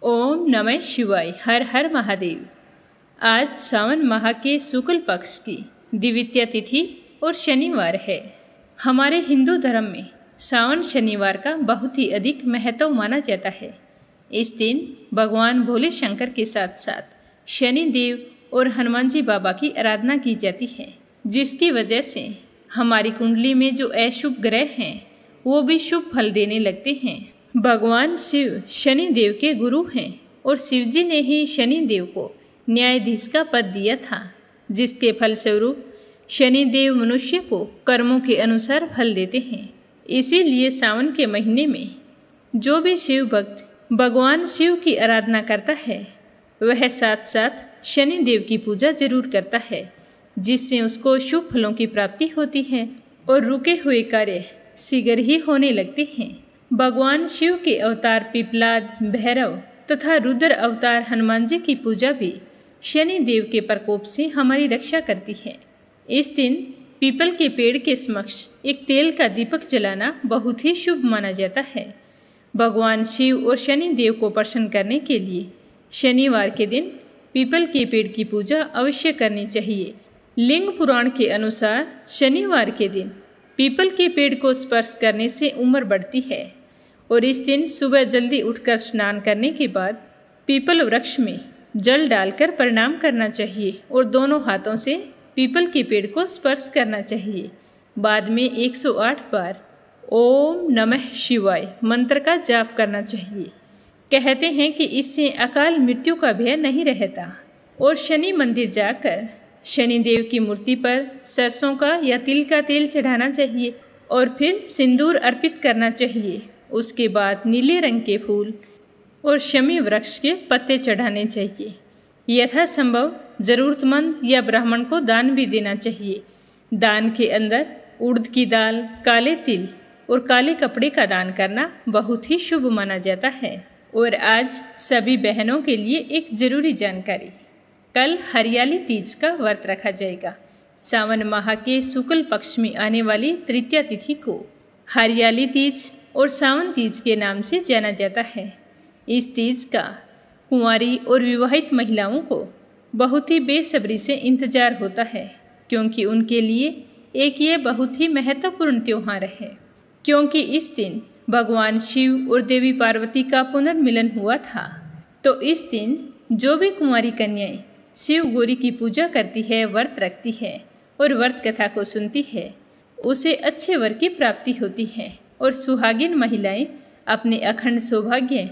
ओम नमः शिवाय। हर हर महादेव। आज सावन माह के शुक्ल पक्ष की द्वितीया तिथि और शनिवार है। हमारे हिंदू धर्म में सावन शनिवार का बहुत ही अधिक महत्व माना जाता है। इस दिन भगवान भोले शंकर के साथ साथ शनि देव और हनुमान जी बाबा की आराधना की जाती है, जिसकी वजह से हमारी कुंडली में जो अशुभ ग्रह हैं वो भी शुभ फल देने लगते हैं। भगवान शिव शनि देव के गुरु हैं और शिव जी ने ही शनि देव को न्यायाधीश का पद दिया था, जिसके फलस्वरूप शनि देव मनुष्य को कर्मों के अनुसार फल देते हैं। इसीलिए सावन के महीने में जो भी शिव भक्त भगवान शिव की आराधना करता है वह साथ साथ शनि देव की पूजा जरूर करता है, जिससे उसको शुभ फलों की प्राप्ति होती है और रुके हुए कार्य शीघ्र ही होने लगते हैं। भगवान शिव के अवतार पिपलाद, भैरव तथा रुद्र अवतार हनुमान जी की पूजा भी शनि देव के प्रकोप से हमारी रक्षा करती है। इस दिन पीपल के पेड़ के समक्ष एक तेल का दीपक जलाना बहुत ही शुभ माना जाता है। भगवान शिव और शनि देव को प्रसन्न करने के लिए शनिवार के दिन पीपल के पेड़ की पूजा अवश्य करनी चाहिए। लिंग पुराण के अनुसार शनिवार के दिन पीपल के पेड़ को स्पर्श करने से उम्र बढ़ती है और इस दिन सुबह जल्दी उठकर स्नान करने के बाद पीपल वृक्ष में जल डालकर प्रणाम करना चाहिए और दोनों हाथों से पीपल के पेड़ को स्पर्श करना चाहिए। बाद में 108 बार ओम नमः शिवाय मंत्र का जाप करना चाहिए। कहते हैं कि इससे अकाल मृत्यु का भय नहीं रहता। और शनि मंदिर जाकर शनि देव की मूर्ति पर सरसों का या तिल का तेल चढ़ाना चाहिए और फिर सिंदूर अर्पित करना चाहिए। उसके बाद नीले रंग के फूल और शमी वृक्ष के पत्ते चढ़ाने चाहिए। यथासंभव ज़रूरतमंद या ब्राह्मण को दान भी देना चाहिए। दान के अंदर उड़द की दाल, काले तिल और काले कपड़े का दान करना बहुत ही शुभ माना जाता है। और आज सभी बहनों के लिए एक ज़रूरी जानकारी, कल हरियाली तीज का व्रत रखा जाएगा। सावन माह के शुक्ल पक्ष में आने वाली तृतीया तिथि को हरियाली तीज और सावन तीज के नाम से जाना जाता है। इस तीज का कुंवारी और विवाहित महिलाओं को बहुत ही बेसब्री से इंतजार होता है, क्योंकि उनके लिए एक ये बहुत ही महत्वपूर्ण त्यौहार है। क्योंकि इस दिन भगवान शिव और देवी पार्वती का पुनर्मिलन हुआ था, तो इस दिन जो भी कुंवारी कन्याएं शिव गौरी की पूजा करती है, व्रत रखती है और व्रत कथा को सुनती है, उसे अच्छे वर की प्राप्ति होती है। और सुहागिन महिलाएं अपने अखंड सौभाग्य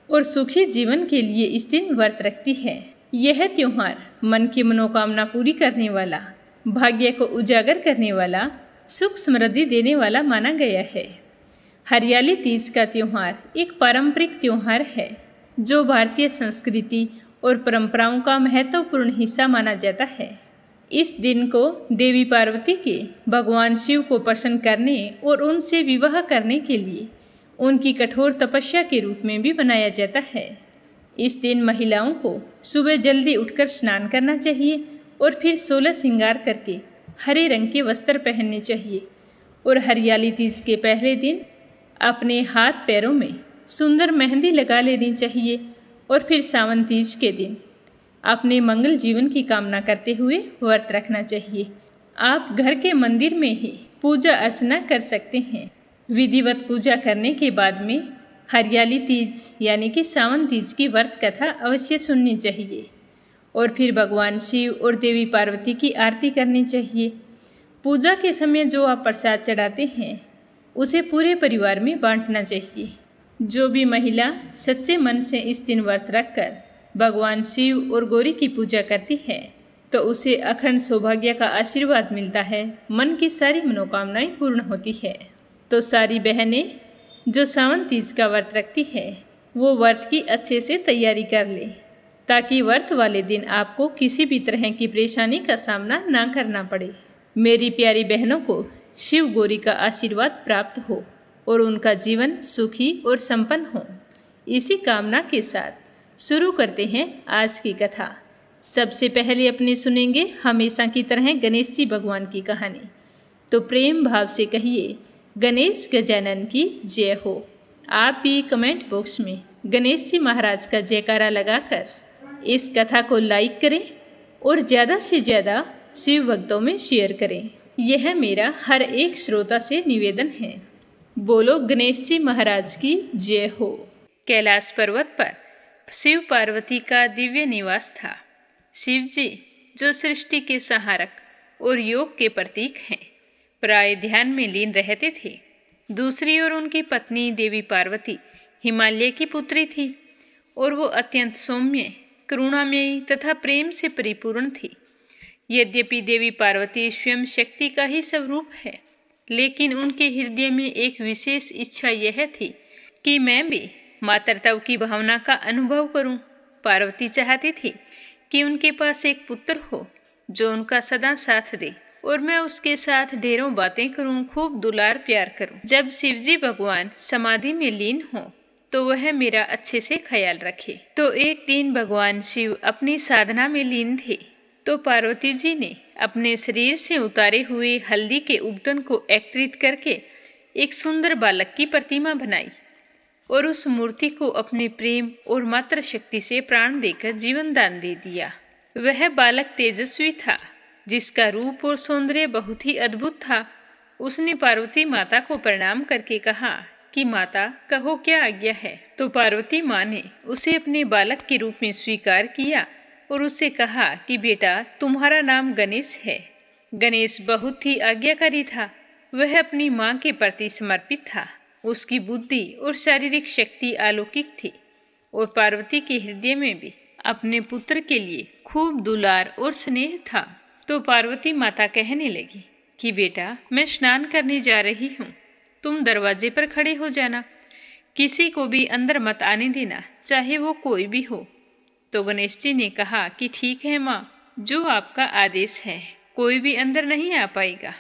और सुखी जीवन के लिए इस दिन व्रत रखती है। यह त्यौहार मन की मनोकामना पूरी करने वाला, भाग्य को उजागर करने वाला, सुख समृद्धि देने वाला माना गया है। हरियाली तीज का त्यौहार एक पारंपरिक त्यौहार है जो भारतीय संस्कृति और परंपराओं का महत्वपूर्ण हिस्सा माना जाता है। इस दिन को देवी पार्वती के भगवान शिव को प्रसन्न करने और उनसे विवाह करने के लिए उनकी कठोर तपस्या के रूप में भी मनाया जाता है। इस दिन महिलाओं को सुबह जल्दी उठकर स्नान करना चाहिए और फिर 16 श्रृंगार करके हरे रंग के वस्त्र पहनने चाहिए। और हरियाली तीज के पहले दिन अपने हाथ पैरों में सुंदर मेहंदी लगा लेनी चाहिए और फिर सावन तीज के दिन अपने मंगल जीवन की कामना करते हुए व्रत रखना चाहिए। आप घर के मंदिर में ही पूजा अर्चना कर सकते हैं। विधिवत पूजा करने के बाद में हरियाली तीज यानी कि सावन तीज की व्रत कथा अवश्य सुननी चाहिए और फिर भगवान शिव और देवी पार्वती की आरती करनी चाहिए। पूजा के समय जो आप प्रसाद चढ़ाते हैं उसे पूरे परिवार में बांटना चाहिए। जो भी महिला सच्चे मन से इस दिन व्रत रखकर भगवान शिव और गौरी की पूजा करती है तो उसे अखंड सौभाग्य का आशीर्वाद मिलता है, मन की सारी मनोकामनाएं पूर्ण होती है। तो सारी बहनें जो सावन तीज का व्रत रखती है वो व्रत की अच्छे से तैयारी कर ले, ताकि व्रत वाले दिन आपको किसी भी तरह की परेशानी का सामना ना करना पड़े। मेरी प्यारी बहनों को शिव गौरी का आशीर्वाद प्राप्त हो और उनका जीवन सुखी और संपन्न हो। इसी कामना के साथ शुरू करते हैं आज की कथा। सबसे पहले अपने सुनेंगे हमेशा की तरह गणेश जी भगवान की कहानी। तो प्रेम भाव से कहिए गणेश गजानन की जय हो। आप भी कमेंट बॉक्स में गणेश जी महाराज का जयकारा लगाकर इस कथा को लाइक करें और ज़्यादा से ज़्यादा शिव भक्तों में शेयर करें। यह मेरा हर एक श्रोता से निवेदन है। बोलो गणेश जी महाराज की जय हो। कैलाश पर्वत पर शिव पार्वती का दिव्य निवास था। शिव जी, जो सृष्टि के संहारक और योग के प्रतीक हैं, प्राय ध्यान में लीन रहते थे। दूसरी ओर उनकी पत्नी देवी पार्वती हिमालय की पुत्री थी और वो अत्यंत सौम्य, करुणामयी तथा प्रेम से परिपूर्ण थी। यद्यपि देवी पार्वती स्वयं शक्ति का ही स्वरूप है, लेकिन उनके हृदय में एक विशेष इच्छा यह थी कि मैं भी मातृत्व की भावना का अनुभव करूं। पार्वती चाहती थी कि उनके पास एक पुत्र हो जो उनका सदा साथ दे और मैं उसके साथ ढेरों बातें करूं, खूब दुलार प्यार करूं। जब शिवजी भगवान समाधि में लीन हो तो वह मेरा अच्छे से ख्याल रखे। तो एक दिन भगवान शिव अपनी साधना में लीन थे, तो पार्वती जी ने अपने शरीर से उतारे हुए हल्दी के उपटन को एकत्रित करके एक सुंदर बालक की प्रतिमा बनाई और उस मूर्ति को अपने प्रेम और मातृ शक्ति से प्राण देकर जीवन दान दे दिया। वह बालक तेजस्वी था, जिसका रूप और सौंदर्य बहुत ही अद्भुत था। उसने पार्वती माता को प्रणाम करके कहा कि माता, कहो क्या आज्ञा है। तो पार्वती माँ ने उसे अपने बालक के रूप में स्वीकार किया और उससे कहा कि बेटा, तुम्हारा नाम गणेश है। गणेश बहुत ही आज्ञाकारी था। वह अपनी माँ के प्रति समर्पित था। उसकी बुद्धि और शारीरिक शक्ति अलौकिक थी और पार्वती के हृदय में भी अपने पुत्र के लिए खूब दुलार और स्नेह था। तो पार्वती माता कहने लगी कि बेटा, मैं स्नान करने जा रही हूँ, तुम दरवाजे पर खड़े हो जाना, किसी को भी अंदर मत आने देना, चाहे वो कोई भी हो। तो गणेश जी ने कहा कि ठीक है माँ, जो आपका आदेश है, कोई भी अंदर नहीं आ पाएगा।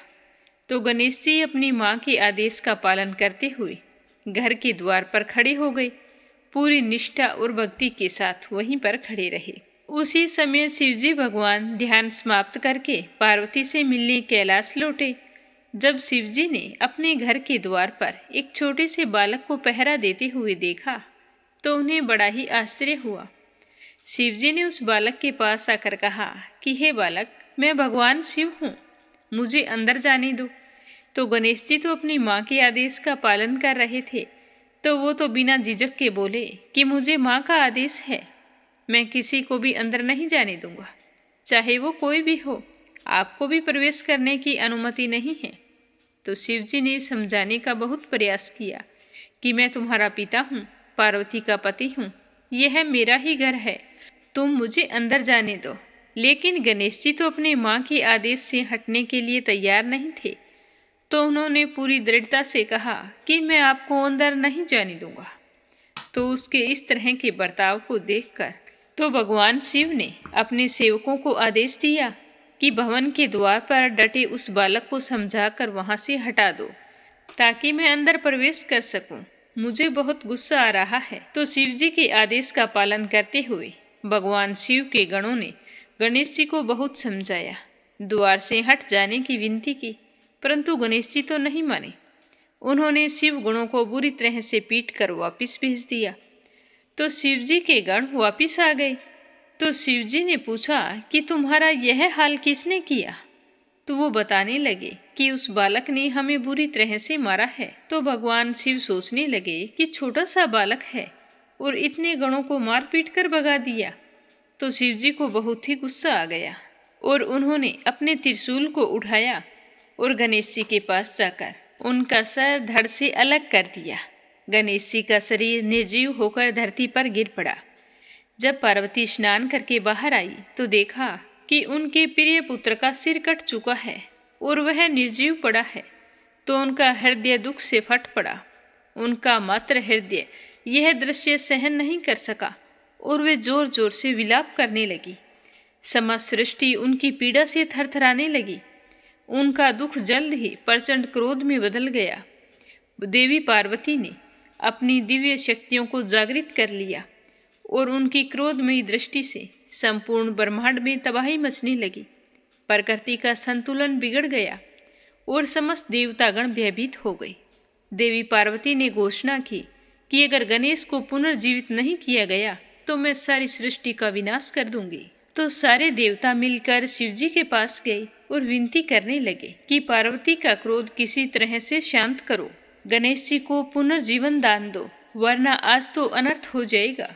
तो गणेश जी अपनी माँ के आदेश का पालन करते हुए घर के द्वार पर खड़े हो गए। पूरी निष्ठा और भक्ति के साथ वहीं पर खड़े रहे। उसी समय शिवजी भगवान ध्यान समाप्त करके पार्वती से मिलने कैलाश लौटे। जब शिवजी ने अपने घर के द्वार पर एक छोटे से बालक को पहरा देते हुए देखा तो उन्हें बड़ा ही आश्चर्य हुआ। शिवजी ने उस बालक के पास आकर कहा कि हे बालक, मैं भगवान शिव हूँ, मुझे अंदर जाने दो। तो गणेश जी तो अपनी माँ के आदेश का पालन कर रहे थे, तो वो तो बिना झिझक के बोले कि मुझे माँ का आदेश है, मैं किसी को भी अंदर नहीं जाने दूंगा, चाहे वो कोई भी हो, आपको भी प्रवेश करने की अनुमति नहीं है। तो शिवजी ने समझाने का बहुत प्रयास किया कि मैं तुम्हारा पिता हूँ, पार्वती का पति हूँ, यह मेरा ही घर है, तुम मुझे अंदर जाने दो। लेकिन गणेश जी तो अपने माँ के आदेश से हटने के लिए तैयार नहीं थे, तो उन्होंने पूरी दृढ़ता से कहा कि मैं आपको अंदर नहीं जाने दूंगा। तो उसके इस तरह के बर्ताव को देखकर तो भगवान शिव ने अपने सेवकों को आदेश दिया कि भवन के द्वार पर डटे उस बालक को समझाकर वहां से हटा दो, ताकि मैं अंदर प्रवेश कर सकूं। मुझे बहुत गुस्सा आ रहा है। तो शिव जी के आदेश का पालन करते हुए भगवान शिव के गणों ने गणेश जी को बहुत समझाया, द्वार से हट जाने की विनती की, परंतु गणेश जी तो नहीं माने। उन्होंने शिव गणों को बुरी तरह से पीट कर वापिस भेज दिया। तो शिव जी के गण वापिस आ गए। तो शिवजी ने पूछा कि तुम्हारा यह हाल किसने किया। तो वो बताने लगे कि उस बालक ने हमें बुरी तरह से मारा है। तो भगवान शिव सोचने लगे कि छोटा सा बालक है और इतने गणों को मार पीट कर भगा दिया। तो शिवजी को बहुत ही गुस्सा आ गया और उन्होंने अपने त्रिशूल को उठाया और गणेश जी के पास जाकर उनका सर धड़ से अलग कर दिया। गणेश जी का शरीर निर्जीव होकर धरती पर गिर पड़ा। जब पार्वती स्नान करके बाहर आई तो देखा कि उनके प्रिय पुत्र का सिर कट चुका है और वह निर्जीव पड़ा है। तो उनका हृदय दुख से फट पड़ा। उनका मात्र हृदय यह दृश्य सहन नहीं कर सका और वे जोर जोर से विलाप करने लगी। समस्त सृष्टि उनकी पीड़ा से थरथराने लगी। उनका दुख जल्द ही प्रचंड क्रोध में बदल गया। देवी पार्वती ने अपनी दिव्य शक्तियों को जागृत कर लिया और उनकी क्रोधमयी दृष्टि से संपूर्ण ब्रह्मांड में तबाही मचने लगी। प्रकृति का संतुलन बिगड़ गया और समस्त देवतागण भयभीत हो गए। देवी पार्वती ने घोषणा की कि अगर गणेश को पुनर्जीवित नहीं किया गया तो मैं सारी सृष्टि का विनाश कर दूंगी। तो सारे देवता मिलकर शिवजी के पास गए और विनती करने लगे कि पार्वती का क्रोध किसी तरह से शांत करो, गणेश जी को पुनर्जीवन दान दो, वरना आज तो अनर्थ हो जाएगा।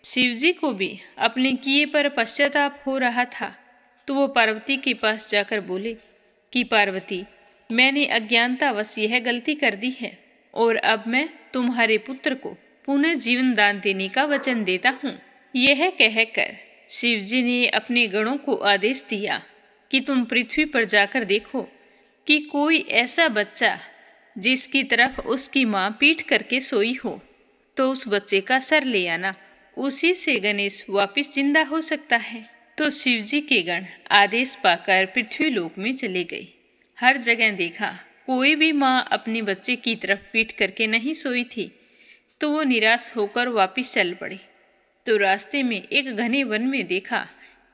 शिवजी को भी अपने किए पर पश्चाताप हो रहा था, तो वो पार्वती के पास जाकर बोले कि पार्वती, मैंने अज्ञानतावश यह गलती कर दी है और अब मैं तुम्हारे पुत्र को पुनः जीवन दान देने का वचन देता हूँ। यह कहकर शिवजी ने अपने गणों को आदेश दिया कि तुम पृथ्वी पर जाकर देखो कि कोई ऐसा बच्चा जिसकी तरफ उसकी माँ पीठ करके सोई हो, तो उस बच्चे का सर ले आना, उसी से गणेश वापिस जिंदा हो सकता है। तो शिवजी के गण आदेश पाकर पृथ्वी लोक में चले गए। हर जगह देखा, कोई भी माँ अपने बच्चे की तरफ पीठ करके नहीं सोई थी, तो वो निराश होकर वापिस चल पड़े। तो रास्ते में एक घने वन में देखा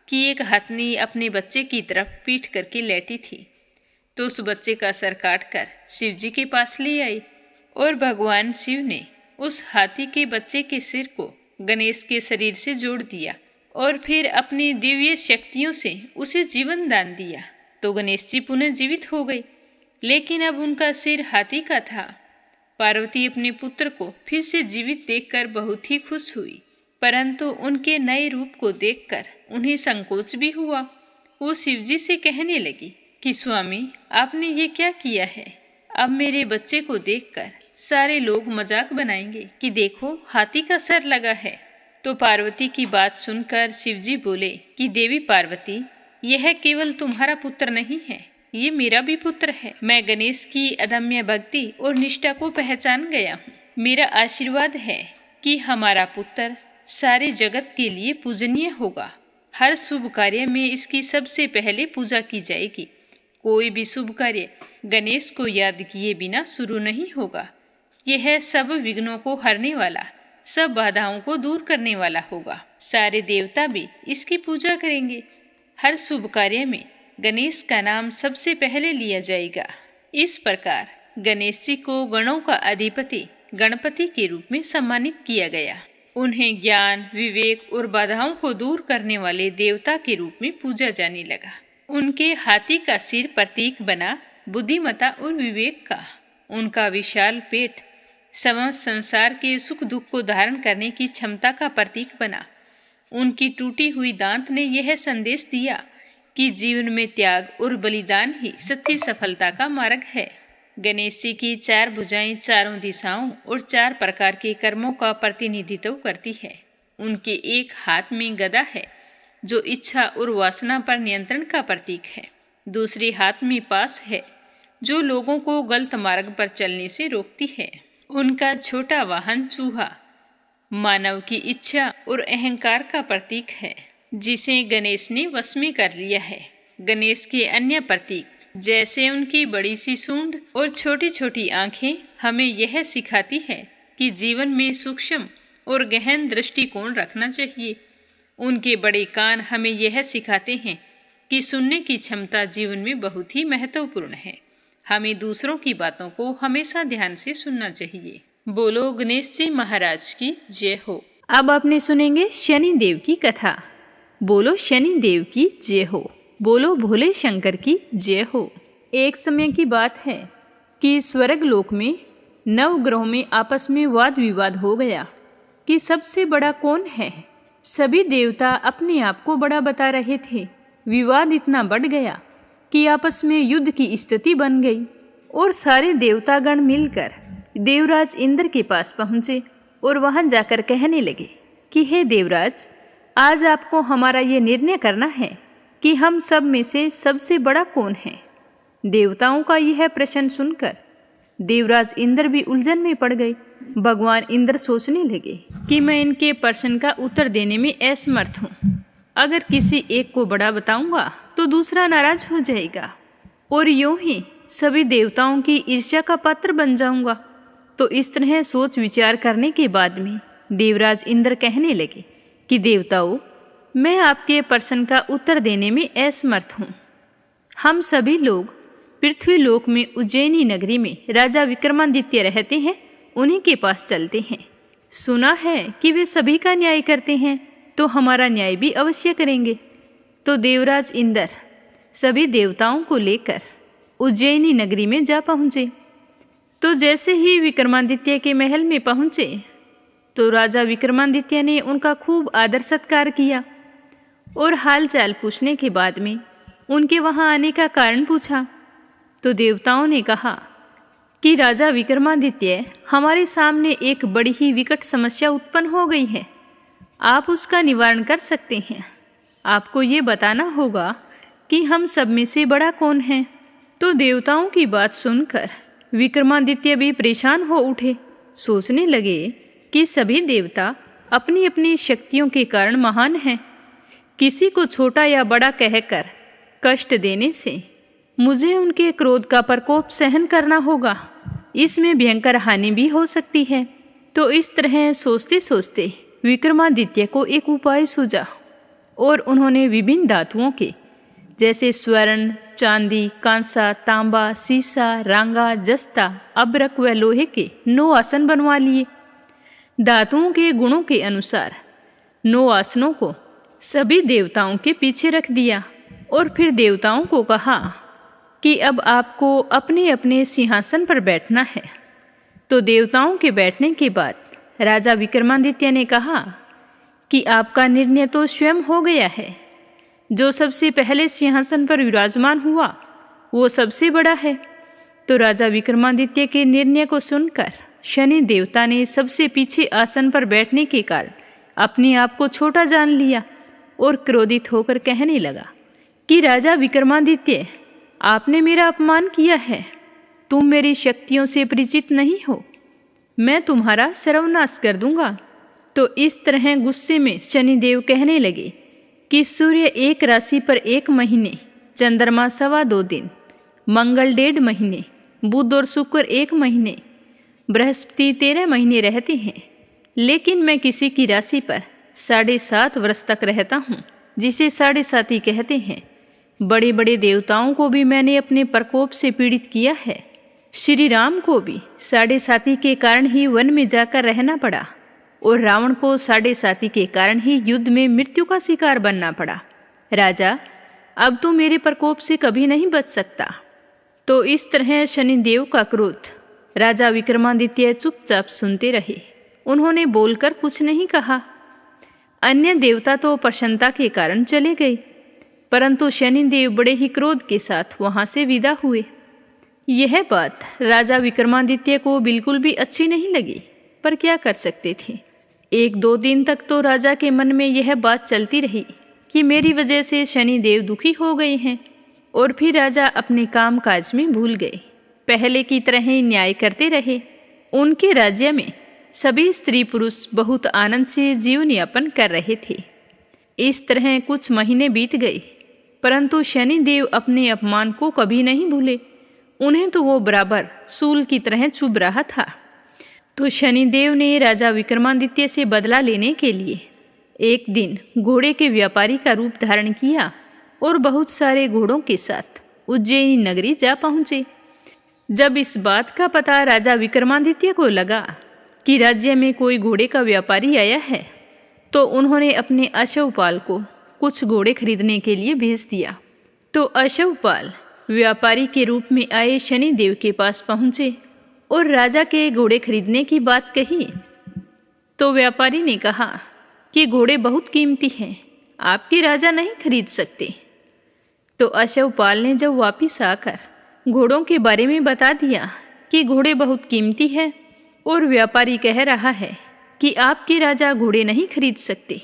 कि एक हथनी अपने बच्चे की तरफ पीठ करके लेटी थी। तो उस बच्चे का सर काटकर शिवजी के पास ले आई और भगवान शिव ने उस हाथी के बच्चे के सिर को गणेश के शरीर से जोड़ दिया और फिर अपनी दिव्य शक्तियों से उसे जीवन दान दिया। तो गणेश जी पुनः जीवित हो गए, लेकिन अब उनका सिर हाथी का था। पार्वती अपने पुत्र को फिर से जीवित देखकर बहुत ही खुश हुई, परंतु उनके नए रूप को देखकर उन्हें संकोच भी हुआ। वो शिवजी से कहने लगी कि स्वामी, आपने ये क्या किया है? अब मेरे बच्चे को देखकर सारे लोग मजाक बनाएंगे कि देखो, हाथी का सर लगा है। तो पार्वती की बात सुनकर शिवजी बोले कि देवी पार्वती, यह केवल तुम्हारा पुत्र नहीं है, ये मेरा भी पुत्र है। मैं गणेश की अदम्य भक्ति और निष्ठा को पहचान गया हूँ। मेरा आशीर्वाद है कि हमारा पुत्र सारे जगत के लिए पूजनीय होगा। हर शुभ कार्य में इसकी सबसे पहले पूजा की जाएगी। कोई भी शुभ कार्य गणेश को याद किए बिना शुरू नहीं होगा। यह सब विघ्नों को हरने वाला, सब बाधाओं को दूर करने वाला होगा। सारे देवता भी इसकी पूजा करेंगे। हर शुभ कार्य में गणेश का नाम सबसे पहले लिया जाएगा। इस प्रकार गणेश जी को गणों का अधिपति गणपति के रूप में सम्मानित किया गया। उन्हें ज्ञान, विवेक और बाधाओं को दूर करने वाले देवता के रूप में पूजा जाने लगा। उनके हाथी का सिर प्रतीक बना बुद्धिमत्ता और विवेक का। उनका विशाल पेट समस्त संसार के सुख दुख को धारण करने की क्षमता का प्रतीक बना। उनकी टूटी हुई दांत ने यह संदेश दिया कि जीवन में त्याग और बलिदान ही सच्ची सफलता का मार्ग है। गणेश जी की 4 भुजाएं चारों दिशाओं और 4 प्रकार के कर्मों का प्रतिनिधित्व करती है। उनके एक हाथ में गदा है जो इच्छा और वासना पर नियंत्रण का प्रतीक है। दूसरे हाथ में पास है जो लोगों को गलत मार्ग पर चलने से रोकती है। उनका छोटा वाहन चूहा मानव की इच्छा और अहंकार का प्रतीक है, जिसे गणेश ने वश में कर लिया है। गणेश के अन्य प्रतीक जैसे उनकी बड़ी सी सूंड और छोटी छोटी आंखें हमें यह सिखाती है कि जीवन में सूक्ष्म और गहन दृष्टिकोण रखना चाहिए। उनके बड़े कान हमें यह सिखाते हैं कि सुनने की क्षमता जीवन में बहुत ही महत्वपूर्ण है। हमें दूसरों की बातों को हमेशा ध्यान से सुनना चाहिए। बोलो गणेश जी महाराज की जय हो। अब आपने सुनेंगे शनि देव की कथा। बोलो शनि देव की जय हो। बोलो भोले शंकर की जय हो। एक समय की बात है कि स्वर्ग लोक में 9 ग्रहों में आपस में वाद विवाद हो गया कि सबसे बड़ा कौन है। सभी देवता अपने आप को बड़ा बता रहे थे। विवाद इतना बढ़ गया कि आपस में युद्ध की स्थिति बन गई और सारे देवतागण मिलकर देवराज इंद्र के पास पहुँचे और वहां जाकर कहने लगे कि हे देवराज, आज आपको हमारा ये निर्णय करना है कि हम सब में से सबसे बड़ा कौन है। देवताओं का यह प्रश्न सुनकर देवराज इंद्र भी उलझन में पड़ गए। भगवान इंद्र सोचने लगे कि मैं इनके प्रश्न का उत्तर देने में असमर्थ हूँ। अगर किसी एक को बड़ा बताऊंगा तो दूसरा नाराज हो जाएगा और यूं ही सभी देवताओं की ईर्ष्या का पात्र बन जाऊंगा। तो इस तरह सोच विचार करने के बाद में देवराज इंद्र कहने लगे कि देवताओं, मैं आपके प्रश्न का उत्तर देने में असमर्थ हूँ। हम सभी लोग पृथ्वी लोक में उज्जैनी नगरी में राजा विक्रमादित्य रहते हैं, उन्हीं के पास चलते हैं। सुना है कि वे सभी का न्याय करते हैं, तो हमारा न्याय भी अवश्य करेंगे। तो देवराज इंद्र सभी देवताओं को लेकर उज्जैनी नगरी में जा पहुँचे। तो जैसे ही विक्रमादित्य के महल में पहुँचे तो राजा विक्रमादित्य ने उनका खूब आदर सत्कार किया और हाल चाल पूछने के बाद में उनके वहाँ आने का कारण पूछा। तो देवताओं ने कहा कि राजा विक्रमादित्य, हमारे सामने एक बड़ी ही विकट समस्या उत्पन्न हो गई है, आप उसका निवारण कर सकते हैं। आपको ये बताना होगा कि हम सब में से बड़ा कौन है। तो देवताओं की बात सुनकर विक्रमादित्य भी परेशान हो उठे। सोचने लगे कि सभी देवता अपनी अपनी शक्तियों के कारण महान हैं। किसी को छोटा या बड़ा कहकर कष्ट देने से मुझे उनके क्रोध का प्रकोप सहन करना होगा, इसमें भयंकर हानि भी हो सकती है। तो इस तरह सोचते सोचते विक्रमादित्य को एक उपाय सूझा और उन्होंने विभिन्न धातुओं के जैसे स्वर्ण, चांदी, कांसा, तांबा, सीसा, रांगा, जस्ता, अब्रक व लोहे के 9 आसन बनवा लिए। धातुओं के गुणों के अनुसार 9 आसनों को सभी देवताओं के पीछे रख दिया और फिर देवताओं को कहा कि अब आपको अपने अपने सिंहासन पर बैठना है। तो देवताओं के बैठने के बाद राजा विक्रमादित्य ने कहा कि आपका निर्णय तो स्वयं हो गया है। जो सबसे पहले सिंहासन पर विराजमान हुआ वो सबसे बड़ा है। तो राजा विक्रमादित्य के निर्णय को सुनकर शनि देवता ने सबसे पीछे आसन पर बैठने के कारण अपने आप को छोटा जान लिया और क्रोधित होकर कहने लगा कि राजा विक्रमादित्य, आपने मेरा अपमान किया है। तुम मेरी शक्तियों से परिचित नहीं हो, मैं तुम्हारा सर्वनाश कर दूंगा। तो इस तरह गुस्से में शनिदेव कहने लगे कि सूर्य 1 राशि पर 1 महीने, चंद्रमा 2.25 दिन, मंगल 1.5 महीने, बुध और शुक्र 1 महीने, बृहस्पति 13 महीने रहते हैं, लेकिन मैं किसी की राशि पर 7.5 वर्ष तक रहता हूँ, जिसे 7.5 कहते हैं। बड़े बड़े देवताओं को भी मैंने अपने प्रकोप से पीड़ित किया है। श्री राम को भी 7.5 के कारण ही वन में जाकर रहना पड़ा और रावण को 7.5 के कारण ही युद्ध में मृत्यु का शिकार बनना पड़ा। राजा, अब तू मेरे प्रकोप से कभी नहीं बच सकता। तो इस तरह शनिदेव का क्रोध राजा विक्रमादित्य चुपचाप सुनते रहे। उन्होंने बोलकर कुछ नहीं कहा। अन्य देवता तो प्रसन्नता के कारण चले गए, परंतु शनिदेव बड़े ही क्रोध के साथ वहां से विदा हुए। यह बात राजा विक्रमादित्य को बिल्कुल भी अच्छी नहीं लगी, पर क्या कर सकते थे। 1-2 दिन तक तो राजा के मन में यह बात चलती रही कि मेरी वजह से शनिदेव दुखी हो गए हैं, और फिर राजा अपने काम काज में भूल गए। पहले की तरह ही न्याय करते रहे। उनके राज्य में सभी स्त्री पुरुष बहुत आनंद से जीवन यापन कर रहे थे। इस तरह कुछ महीने बीत गए, परंतु शनिदेव अपने अपमान को कभी नहीं भूले। उन्हें तो वो बराबर सूल की तरह चुभ रहा था। तो शनिदेव ने राजा विक्रमादित्य से बदला लेने के लिए एक दिन घोड़े के व्यापारी का रूप धारण किया और बहुत सारे घोड़ों के साथ उज्जैनी नगरी जा पहुँचे। जब इस बात का पता राजा विक्रमादित्य को लगा कि राज्य में कोई घोड़े का व्यापारी आया है, तो उन्होंने अपने अश्वपाल को कुछ घोड़े खरीदने के लिए भेज दिया। तो अश्वपाल व्यापारी के रूप में आए शनिदेव के पास पहुँचे और राजा के घोड़े खरीदने की बात कही। तो व्यापारी ने कहा कि घोड़े बहुत कीमती हैं, आपके राजा नहीं खरीद सकते। तो अश्वपाल ने जब वापिस आकर घोड़ों के बारे में बता दिया कि घोड़े बहुत कीमती है और व्यापारी कह रहा है कि आपके राजा घोड़े नहीं खरीद सकते,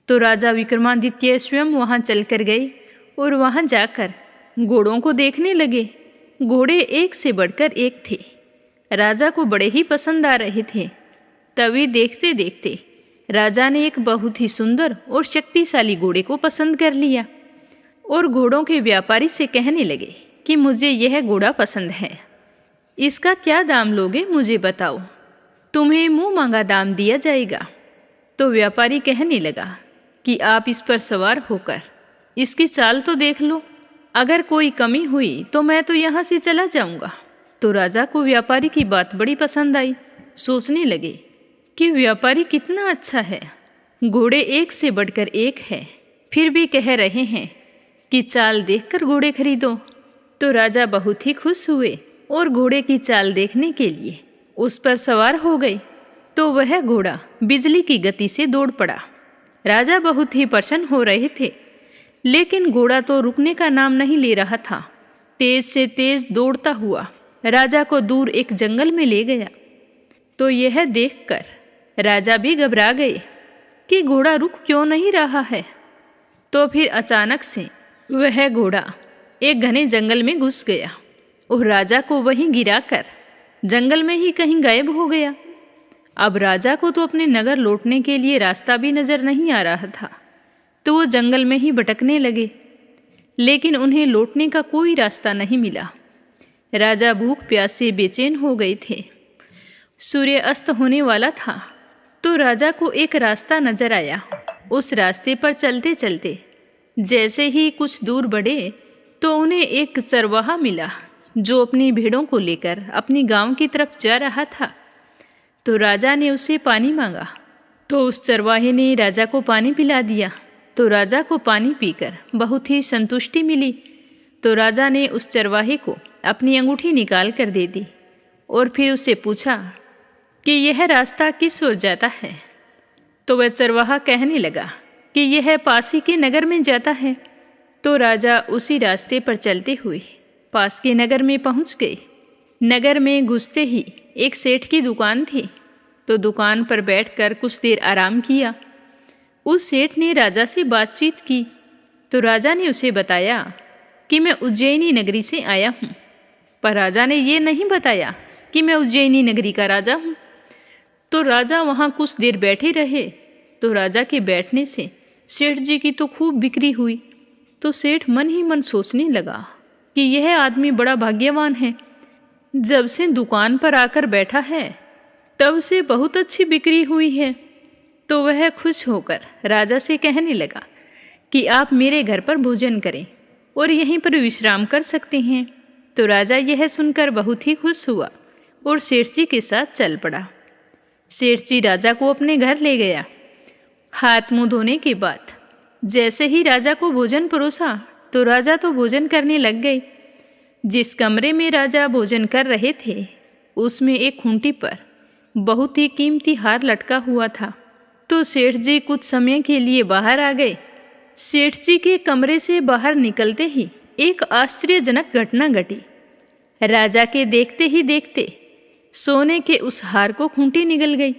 तो राजा विक्रमादित्य स्वयं वहां चलकर गए और वहां जाकर घोड़ों को देखने लगे। घोड़े एक से बढ़कर एक थे। राजा को बड़े ही पसंद आ रहे थे। तभी देखते देखते राजा ने एक बहुत ही सुंदर और शक्तिशाली घोड़े को पसंद कर लिया और घोड़ों के व्यापारी से कहने लगे कि मुझे यह घोड़ा पसंद है, इसका क्या दाम लोगे मुझे बताओ, तुम्हें मुंह मांगा दाम दिया जाएगा। तो व्यापारी कहने लगा कि आप इस पर सवार होकर इसकी चाल तो देख लो, अगर कोई कमी हुई तो मैं तो यहाँ से चला जाऊँगा। तो राजा को व्यापारी की बात बड़ी पसंद आई। सोचने लगे कि व्यापारी कितना अच्छा है। घोड़े एक से बढ़कर एक है, फिर भी कह रहे हैं कि चाल देखकर घोड़े खरीदो। तो राजा बहुत ही खुश हुए और घोड़े की चाल देखने के लिए उस पर सवार हो गए। तो वह घोड़ा बिजली की गति से दौड़ पड़ा। राजा बहुत ही प्रसन्न हो रहे थे, लेकिन घोड़ा तो रुकने का नाम नहीं ले रहा था। तेज से तेज दौड़ता हुआ राजा को दूर एक जंगल में ले गया। तो यह देखकर राजा भी घबरा गए कि घोड़ा रुक क्यों नहीं रहा है। तो फिर अचानक से वह घोड़ा एक घने जंगल में घुस गया और राजा को वहीं गिराकर जंगल में ही कहीं गायब हो गया। अब राजा को तो अपने नगर लौटने के लिए रास्ता भी नजर नहीं आ रहा था, तो वो जंगल में ही भटकने लगे, लेकिन उन्हें लौटने का कोई रास्ता नहीं मिला। राजा भूख प्यास से बेचैन हो गए थे। सूर्य अस्त होने वाला था, तो राजा को एक रास्ता नजर आया। उस रास्ते पर चलते चलते जैसे ही कुछ दूर बढ़े तो उन्हें एक चरवाहा मिला जो अपनी भेड़ों को लेकर अपनी गांव की तरफ जा रहा था। तो राजा ने उससे पानी मांगा, तो उस चरवाहे ने राजा को पानी पिला दिया। तो राजा को पानी पीकर बहुत ही संतुष्टि मिली। तो राजा ने उस चरवाहे को अपनी अंगूठी निकाल कर दे दी और फिर उससे पूछा कि यह रास्ता किस ओर जाता है। तो वह चरवाहा कहने लगा कि यह पास ही के नगर में जाता है। तो राजा उसी रास्ते पर चलते हुए पास के नगर में पहुंच गए। नगर में घुसते ही एक सेठ की दुकान थी, तो दुकान पर बैठकर कुछ देर आराम किया। उस सेठ ने राजा से बातचीत की। तो राजा ने उसे बताया कि मैं उज्जैनी नगरी से आया हूँ, पर राजा ने ये नहीं बताया कि मैं उज्जैनी नगरी का राजा हूँ। तो राजा वहाँ कुछ देर बैठे रहे। तो राजा के बैठने से सेठ जी की तो खूब बिक्री हुई। तो सेठ मन ही मन सोचने लगा कि यह आदमी बड़ा भाग्यवान है, जब से दुकान पर आकर बैठा है तब से बहुत अच्छी बिक्री हुई है। तो वह खुश होकर राजा से कहने लगा कि आप मेरे घर पर भोजन करें और यहीं पर विश्राम कर सकते हैं। तो राजा यह सुनकर बहुत ही खुश हुआ और सेठ जी के साथ चल पड़ा। सेठ जी राजा को अपने घर ले गया। हाथ मुंह धोने के बाद जैसे ही राजा को भोजन परोसा, तो राजा तो भोजन करने लग गए। जिस कमरे में राजा भोजन कर रहे थे, उसमें एक खूंटी पर बहुत ही कीमती हार लटका हुआ था। तो सेठ जी कुछ समय के लिए बाहर आ गए। सेठ जी के कमरे से बाहर निकलते ही एक आश्चर्यजनक घटना घटी। राजा के देखते ही देखते सोने के उस हार को खूंटी निगल गई।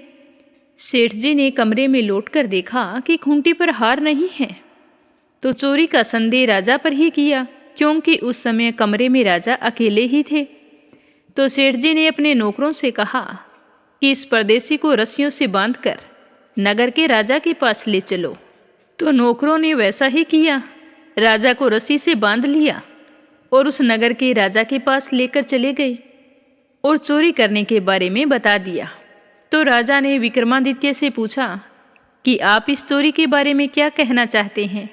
सेठ जी ने कमरे में लौटकर देखा कि खूंटी पर हार नहीं है। तो चोरी का संदेह राजा पर ही किया, क्योंकि उस समय कमरे में राजा अकेले ही थे। तो सेठ जी ने अपने नौकरों से कहा कि इस परदेसी को रस्सियों से बांधकर नगर के राजा के पास ले चलो। तो नौकरों ने वैसा ही किया। राजा को रस्सी से बांध लिया और उस नगर के राजा के पास लेकर चले गए और चोरी करने के बारे में बता दिया। तो राजा ने विक्रमादित्य से पूछा कि आप इस चोरी के बारे में क्या कहना चाहते हैं।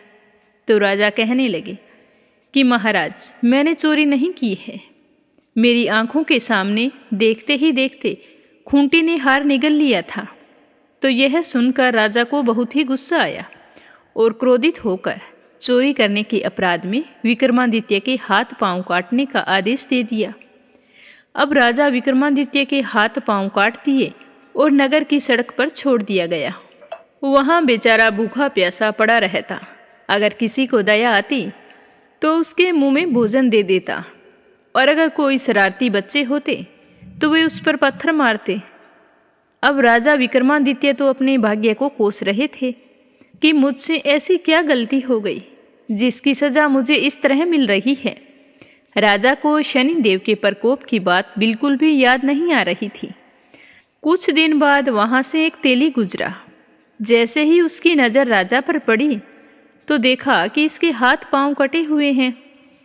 तो राजा कहने लगे कि महाराज, मैंने चोरी नहीं की है। मेरी आंखों के सामने देखते ही देखते खूंटी ने हार निगल लिया था। तो यह सुनकर राजा को बहुत ही गुस्सा आया और क्रोधित होकर चोरी करने के अपराध में विक्रमादित्य के हाथ पांव काटने का आदेश दे दिया। अब राजा विक्रमादित्य के हाथ पांव काट दिए और नगर की सड़क पर छोड़ दिया गया। वहाँ बेचारा भूखा प्यासा पड़ा रहता। अगर किसी को दया आती तो उसके मुंह में भोजन दे देता, और अगर कोई शरारती बच्चे होते तो वे उस पर पत्थर मारते। अब राजा विक्रमादित्य तो अपने भाग्य को कोस रहे थे कि मुझसे ऐसी क्या गलती हो गई जिसकी सजा मुझे इस तरह मिल रही है। राजा को शनि देव के प्रकोप की बात बिल्कुल भी याद नहीं आ रही थी। कुछ दिन बाद वहाँ से एक तेली गुजरा। जैसे ही उसकी नज़र राजा पर पड़ी तो देखा कि इसके हाथ पांव कटे हुए हैं।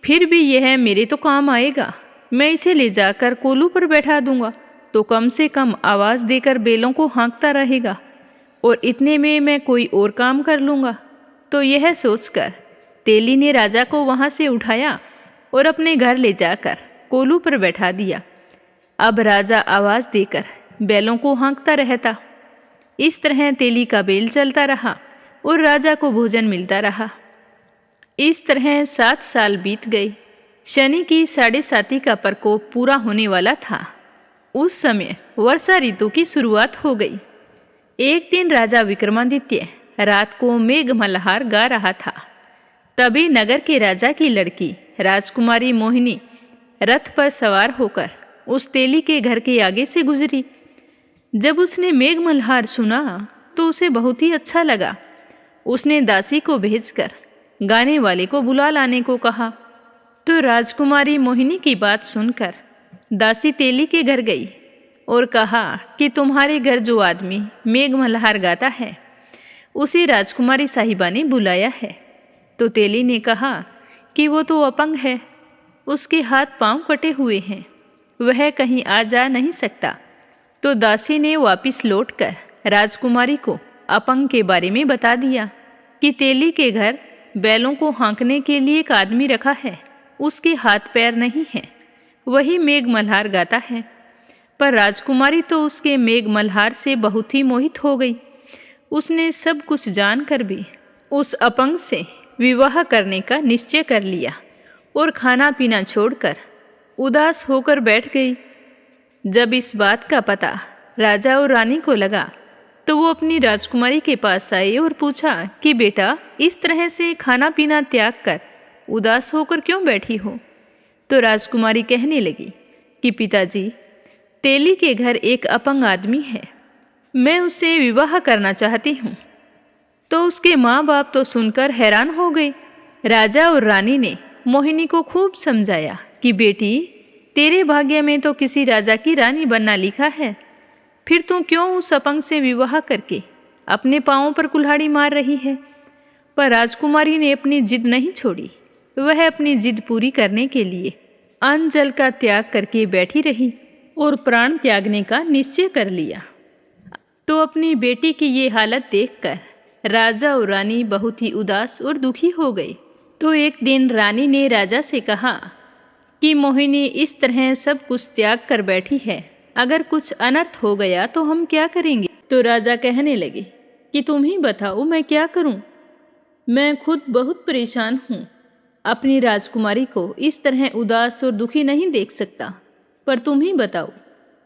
फिर भी यह मेरे तो काम आएगा, मैं इसे ले जाकर कोलू पर बैठा दूंगा, तो कम से कम आवाज़ देकर बैलों को हाँकता रहेगा और इतने में मैं कोई और काम कर लूँगा। तो यह सोचकर तेली ने राजा को वहाँ से उठाया और अपने घर ले जाकर कोलू पर बैठा दिया। अब राजा आवाज़ देकर बैलों को हाँकता रहता इस तरह तेली का बेल चलता रहा और राजा को भोजन मिलता रहा। इस तरह 7 साल बीत गए। शनि की 7.5 का प्रकोप पूरा होने वाला था। उस समय वर्षा ऋतु की शुरुआत हो गई। एक दिन राजा विक्रमादित्य रात को मेघ मल्हार गा रहा था। तभी नगर के राजा की लड़की राजकुमारी मोहिनी रथ पर सवार होकर उस तेली के घर के आगे से गुजरी। जब उसने मेघ मल्हार सुना तो उसे बहुत ही अच्छा लगा। उसने दासी को भेजकर गाने वाले को बुला लाने को कहा। तो राजकुमारी मोहिनी की बात सुनकर दासी तेली के घर गई और कहा कि तुम्हारे घर जो आदमी मेघ मल्हार गाता है उसे राजकुमारी साहिबा ने बुलाया है। तो तेली ने कहा कि वो तो अपंग है, उसके हाथ पांव कटे हुए हैं, वह कहीं आ जा नहीं सकता। तो दासी ने वापिस लौटकर राजकुमारी को अपंग के बारे में बता दिया कि तेली के घर बैलों को हाँकने के लिए एक आदमी रखा है, उसके हाथ पैर नहीं हैं, वही मेघ मल्हार गाता है। पर राजकुमारी तो उसके मेघ मल्हार से बहुत ही मोहित हो गई। उसने सब कुछ जानकर भी उस अपंग से विवाह करने का निश्चय कर लिया और खाना पीना छोड़कर उदास होकर बैठ गई। जब इस बात का पता राजा और रानी को लगा तो वो अपनी राजकुमारी के पास आए और पूछा कि बेटा, इस तरह से खाना पीना त्याग कर उदास होकर क्यों बैठी हो? तो राजकुमारी कहने लगी कि पिताजी, तेली के घर एक अपंग आदमी है, मैं उससे विवाह करना चाहती हूँ। तो उसके माँ बाप तो सुनकर हैरान हो गए। राजा और रानी ने मोहिनी को खूब समझाया कि बेटी, तेरे भाग्य में तो किसी राजा की रानी बनना लिखा है, फिर तू क्यों उस अपंग से विवाह करके अपने पाँवों पर कुल्हाड़ी मार रही है? पर राजकुमारी ने अपनी जिद नहीं छोड़ी। वह अपनी जिद पूरी करने के लिए अन्न जल का त्याग करके बैठी रही और प्राण त्यागने का निश्चय कर लिया। तो अपनी बेटी की ये हालत देखकर राजा और रानी बहुत ही उदास और दुखी हो गए। तो एक दिन रानी ने राजा से कहा कि मोहिनी इस तरह सब कुछ त्याग कर बैठी है, अगर कुछ अनर्थ हो गया तो हम क्या करेंगे? तो राजा कहने लगे कि तुम ही बताओ, मैं क्या करूं? मैं खुद बहुत परेशान हूँ। अपनी राजकुमारी को इस तरह उदास और दुखी नहीं देख सकता। पर तुम ही बताओ,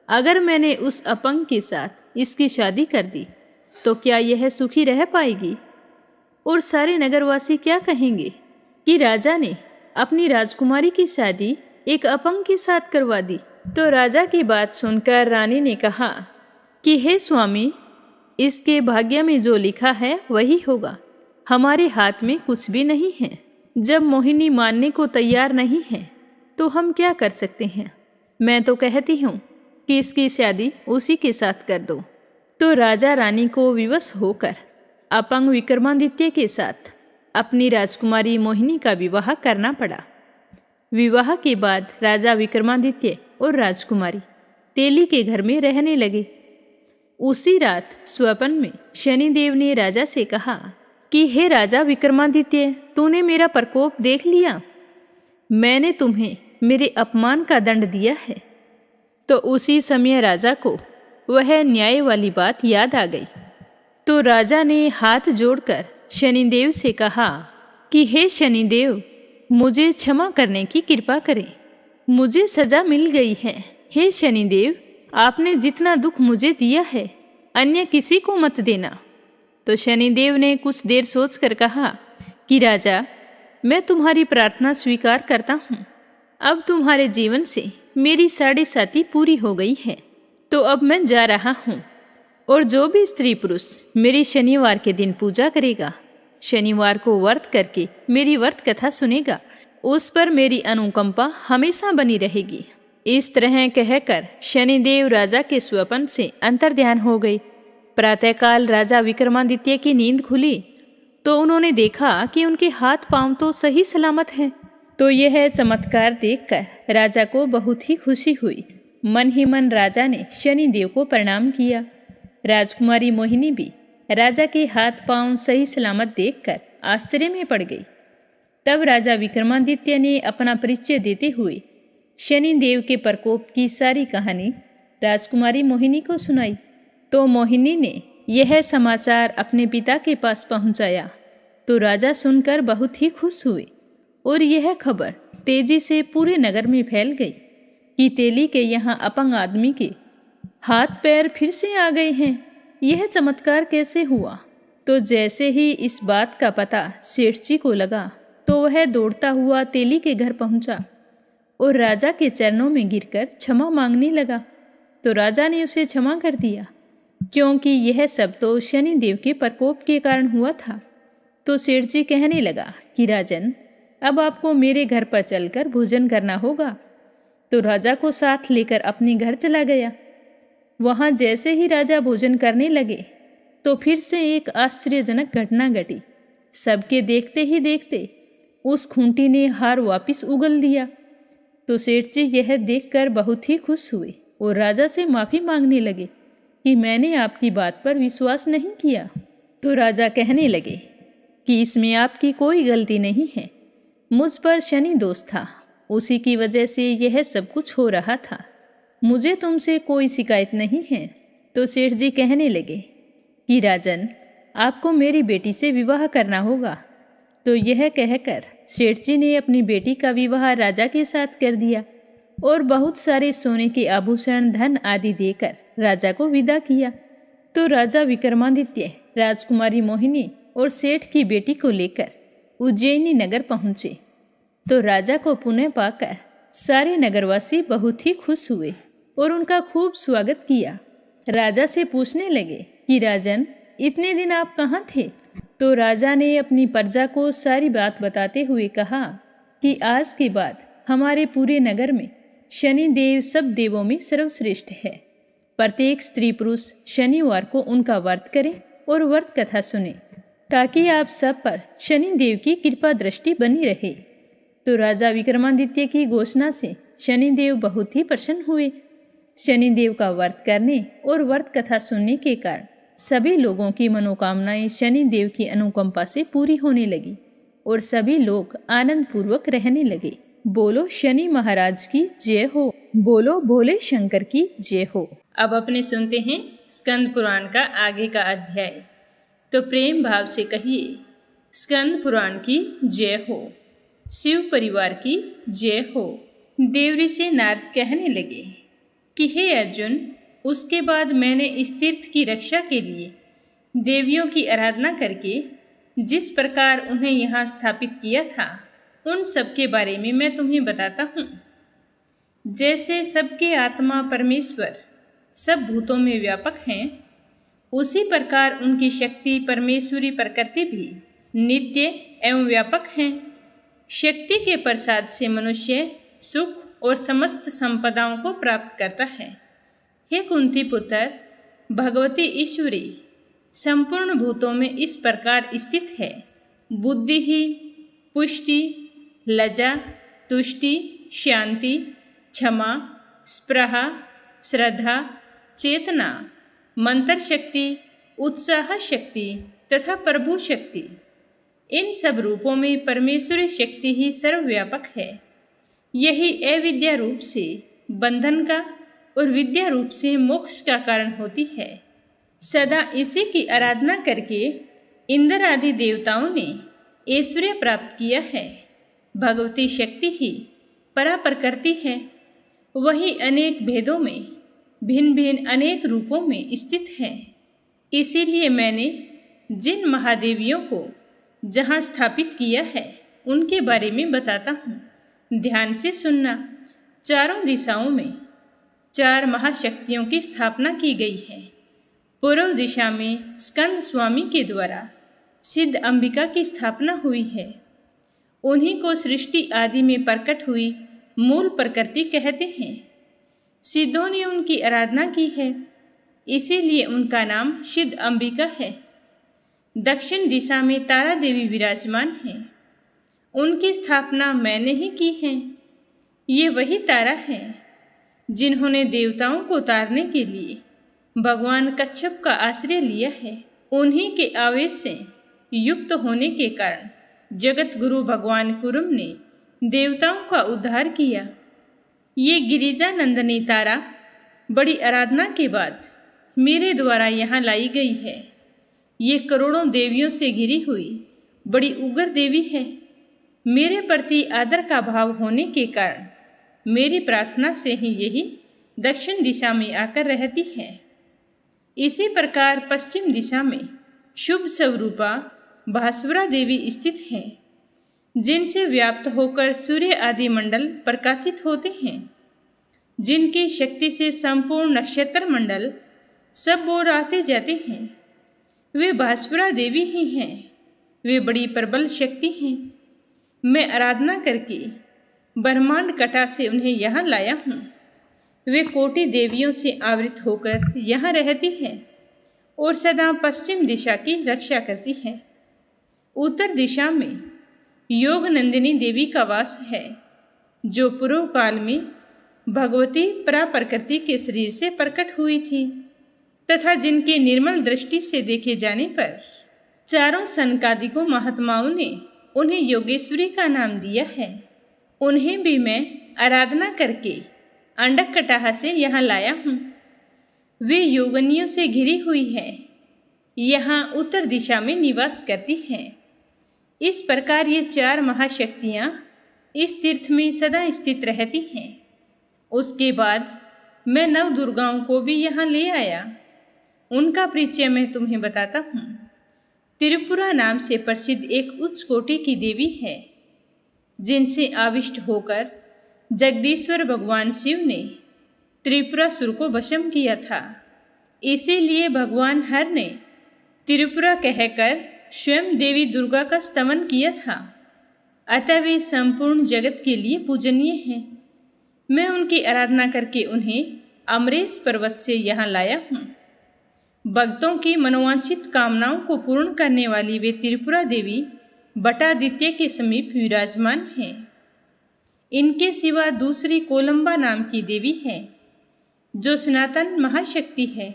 अगर मैंने उस अपंग के साथ इसकी शादी कर दी तो क्या यह सुखी रह पाएगी? और सारे नगरवासी क्या कहेंगे कि राजा ने अपनी राजकुमारी की शादी एक अपंग के साथ करवा दी? तो राजा की बात सुनकर रानी ने कहा कि हे स्वामी, इसके भाग्य में जो लिखा है वही होगा, हमारे हाथ में कुछ भी नहीं है। जब मोहिनी मानने को तैयार नहीं है तो हम क्या कर सकते हैं? मैं तो कहती हूँ कि इसकी शादी उसी के साथ कर दो। तो राजा रानी को विवश होकर अपंग विक्रमादित्य के साथ अपनी राजकुमारी मोहिनी का विवाह करना पड़ा। विवाह के बाद राजा विक्रमादित्य और राजकुमारी तेली के घर में रहने लगे। उसी रात स्वप्न में शनिदेव ने राजा से कहा कि हे राजा विक्रमादित्य, तूने मेरा प्रकोप देख लिया। मैंने तुम्हें मेरे अपमान का दंड दिया है। तो उसी समय राजा को वह न्याय वाली बात याद आ गई। तो राजा ने हाथ जोड़कर शनिदेव से कहा कि हे शनिदेव, मुझे क्षमा करने की कृपा करें, मुझे सजा मिल गई है। हे शनिदेव, आपने जितना दुख मुझे दिया है अन्य किसी को मत देना। तो शनिदेव ने कुछ देर सोचकर कहा कि राजा, मैं तुम्हारी प्रार्थना स्वीकार करता हूँ। अब तुम्हारे जीवन से मेरी 7.5 पूरी हो गई है, तो अब मैं जा रहा हूँ। और जो भी स्त्री पुरुष मेरी शनिवार के दिन पूजा करेगा, शनिवार को व्रत करके मेरी व्रत कथा सुनेगा, उस पर मेरी अनुकंपा हमेशा बनी रहेगी। इस तरह कहकर शनिदेव राजा के स्वप्न से अंतर्ध्यान हो गए। प्रातःकाल राजा विक्रमादित्य की नींद खुली तो उन्होंने देखा कि उनके हाथ पांव तो सही सलामत हैं। तो यह चमत्कार देखकर राजा को बहुत ही खुशी हुई। मन ही मन राजा ने शनिदेव को प्रणाम किया। राजकुमारी मोहिनी भी राजा के हाथ पांव सही सलामत देखकर आश्चर्य में पड़ गई। तब राजा विक्रमादित्य ने अपना परिचय देते हुए शनिदेव के प्रकोप की सारी कहानी राजकुमारी मोहिनी को सुनाई। तो मोहिनी ने यह समाचार अपने पिता के पास पहुंचाया तो राजा सुनकर बहुत ही खुश हुए और यह खबर तेजी से पूरे नगर में फैल गई कि तेली के यहाँ अपंग आदमी के हाथ पैर फिर से आ गए हैं। यह चमत्कार कैसे हुआ? तो जैसे ही इस बात का पता सेठ जी को लगा तो वह दौड़ता हुआ तेली के घर पहुंचा और राजा के चरणों में गिरकर क्षमा मांगने लगा। तो राजा ने उसे क्षमा कर दिया, क्योंकि यह सब तो शनि देव के प्रकोप के कारण हुआ था। तो सेठ जी कहने लगा कि राजन, अब आपको मेरे घर पर चलकर भोजन करना होगा। तो राजा को साथ लेकर अपने घर चला गया। वहाँ जैसे ही राजा भोजन करने लगे तो फिर से एक आश्चर्यजनक घटना घटी। सबके देखते ही देखते उस खूंटी ने हार वापिस उगल दिया। तो सेठ जी यह देखकर बहुत ही खुश हुए और राजा से माफ़ी मांगने लगे कि मैंने आपकी बात पर विश्वास नहीं किया। तो राजा कहने लगे कि इसमें आपकी कोई गलती नहीं है, मुझ पर शनि दोष था, उसी की वजह से यह सब कुछ हो रहा था। मुझे तुमसे कोई शिकायत नहीं है। तो सेठ जी कहने लगे कि राजन, आपको मेरी बेटी से विवाह करना होगा। तो यह कहकर सेठ जी ने अपनी बेटी का विवाह राजा के साथ कर दिया और बहुत सारे सोने के आभूषण, धन आदि देकर राजा को विदा किया। तो राजा विक्रमादित्य राजकुमारी मोहिनी और सेठ की बेटी को लेकर उज्जैनी नगर पहुँचे। तो राजा को पुनः पाकर सारे नगरवासी बहुत ही खुश हुए और उनका खूब स्वागत किया। राजा से पूछने लगे कि राजन, इतने दिन आप कहाँ थे? तो राजा ने अपनी प्रजा को सारी बात बताते हुए कहा कि आज के बाद हमारे पूरे नगर में शनि देव सब देवों में सर्वश्रेष्ठ है। प्रत्येक स्त्री पुरुष शनिवार को उनका व्रत करें और व्रत कथा सुने, ताकि आप सब पर शनि देव की कृपा दृष्टि बनी रहे। तो राजा विक्रमादित्य की घोषणा से शनिदेव बहुत ही प्रसन्न हुए। शनिदेव का व्रत करने और व्रत कथा सुनने के कारण सभी लोगों की मनोकामनाएं शनिदेव की अनुकंपा से पूरी होने लगी और सभी लोग आनंद पूर्वक रहने लगे। बोलो शनि महाराज की जय हो, बोलो भोले शंकर की जय हो। अब अपने सुनते हैं स्कंद पुराण का आगे का अध्याय। तो प्रेम भाव से कहिए, स्कंद पुराण की जय हो, शिव परिवार की जय हो। देवऋषि से नारद कहने लगे कि हे अर्जुन, उसके बाद मैंने इस तीर्थ की रक्षा के लिए देवियों की आराधना करके जिस प्रकार उन्हें यहाँ स्थापित किया था, उन सब के बारे में मैं तुम्हें बताता हूँ। जैसे सबके आत्मा परमेश्वर सब भूतों में व्यापक हैं, उसी प्रकार उनकी शक्ति परमेश्वरी प्रकृति भी नित्य एवं व्यापक हैं। शक्ति के प्रसाद से मनुष्य सुख और समस्त संपदाओं को प्राप्त करता है। हे कुंती पुत्र, भगवती ईश्वरी संपूर्ण भूतों में इस प्रकार स्थित है। बुद्धि ही पुष्टि, लज्जा, तुष्टि, शांति, क्षमा, स्पृहा, श्रद्धा, चेतना, मंत्र शक्ति, उत्साह शक्ति तथा प्रभु शक्ति, इन सब रूपों में परमेश्वरी शक्ति ही सर्वव्यापक है। यही अविद्या रूप से बंधन का और विद्या रूप से मोक्ष का कारण होती है। सदा इसी की आराधना करके इंद्र आदि देवताओं ने ऐश्वर्य प्राप्त किया है। भगवती शक्ति ही परा प्रकृति है, वही अनेक भेदों में भिन्न भिन्न अनेक रूपों में स्थित है। इसीलिए मैंने जिन महादेवियों को जहाँ स्थापित किया है उनके बारे में बताता हूँ, ध्यान से सुनना। चारों दिशाओं में 4 महाशक्तियों की स्थापना की गई है। पूर्व दिशा में स्कंद स्वामी के द्वारा सिद्ध अंबिका की स्थापना हुई है। उन्हीं को सृष्टि आदि में प्रकट हुई मूल प्रकृति कहते हैं। सिद्धों ने उनकी आराधना की है, इसीलिए उनका नाम सिद्ध अंबिका है। दक्षिण दिशा में तारा देवी विराजमान है, उनकी स्थापना मैंने ही की है। ये वही तारा है जिन्होंने देवताओं को तारने के लिए भगवान कच्छप का आश्रय लिया है। उन्हीं के आवेश से युक्त होने के कारण जगत गुरु भगवान कुरुम ने देवताओं का उद्धार किया। ये गिरिजा नंदनी तारा बड़ी आराधना के बाद मेरे द्वारा यहाँ लाई गई है। ये करोड़ों देवियों से घिरी हुई बड़ी उग्र देवी है। मेरे प्रति आदर का भाव होने के कारण मेरी प्रार्थना से ही यही दक्षिण दिशा में आकर रहती है। इसी प्रकार पश्चिम दिशा में शुभ स्वरूपा भास्वरा देवी स्थित है, जिनसे व्याप्त होकर सूर्य आदि मंडल प्रकाशित होते हैं, जिनकी शक्ति से संपूर्ण नक्षत्र मंडल सब ओर आते जाते हैं। वे भास्वरा देवी ही हैं। वे बड़ी प्रबल शक्ति हैं। मैं आराधना करके ब्रह्मांड कटा से उन्हें यहाँ लाया हूँ। वे कोटि देवियों से आवृत होकर यहाँ रहती है और सदा पश्चिम दिशा की रक्षा करती है। उत्तर दिशा में योग नंदिनी देवी का वास है, जो पूर्व काल में भगवती पराप्रकृति के शरीर से प्रकट हुई थी तथा जिनके निर्मल दृष्टि से देखे जाने पर चारों सनकादिकों महात्माओं ने उन्हें योगेश्वरी का नाम दिया है। उन्हें भी मैं आराधना करके अंडक कटाह से यहाँ लाया हूँ। वे योगनियों से घिरी हुई है, यहाँ उत्तर दिशा में निवास करती हैं। इस प्रकार ये चार महाशक्तियाँ इस तीर्थ में सदा स्थित रहती हैं। उसके बाद मैं नव दुर्गाओं को भी यहाँ ले आया। उनका परिचय मैं तुम्हें बताता हूँ। त्रिपुरा नाम से प्रसिद्ध एक उच्च कोटि की देवी है, जिनसे आविष्ट होकर जगदीश्वर भगवान शिव ने त्रिपुरासुर को भस्म किया था। इसीलिए भगवान हर ने त्रिपुरा कहकर स्वयं देवी दुर्गा का स्तमन किया था। अतः वे संपूर्ण जगत के लिए पूजनीय हैं। मैं उनकी आराधना करके उन्हें अमरेश पर्वत से यहाँ लाया हूँ। भक्तों की मनोवांछित कामनाओं को पूर्ण करने वाली वे त्रिपुरा देवी बटादित्य के समीप विराजमान हैं। इनके सिवा दूसरी कोलंबा नाम की देवी है, जो सनातन महाशक्ति है।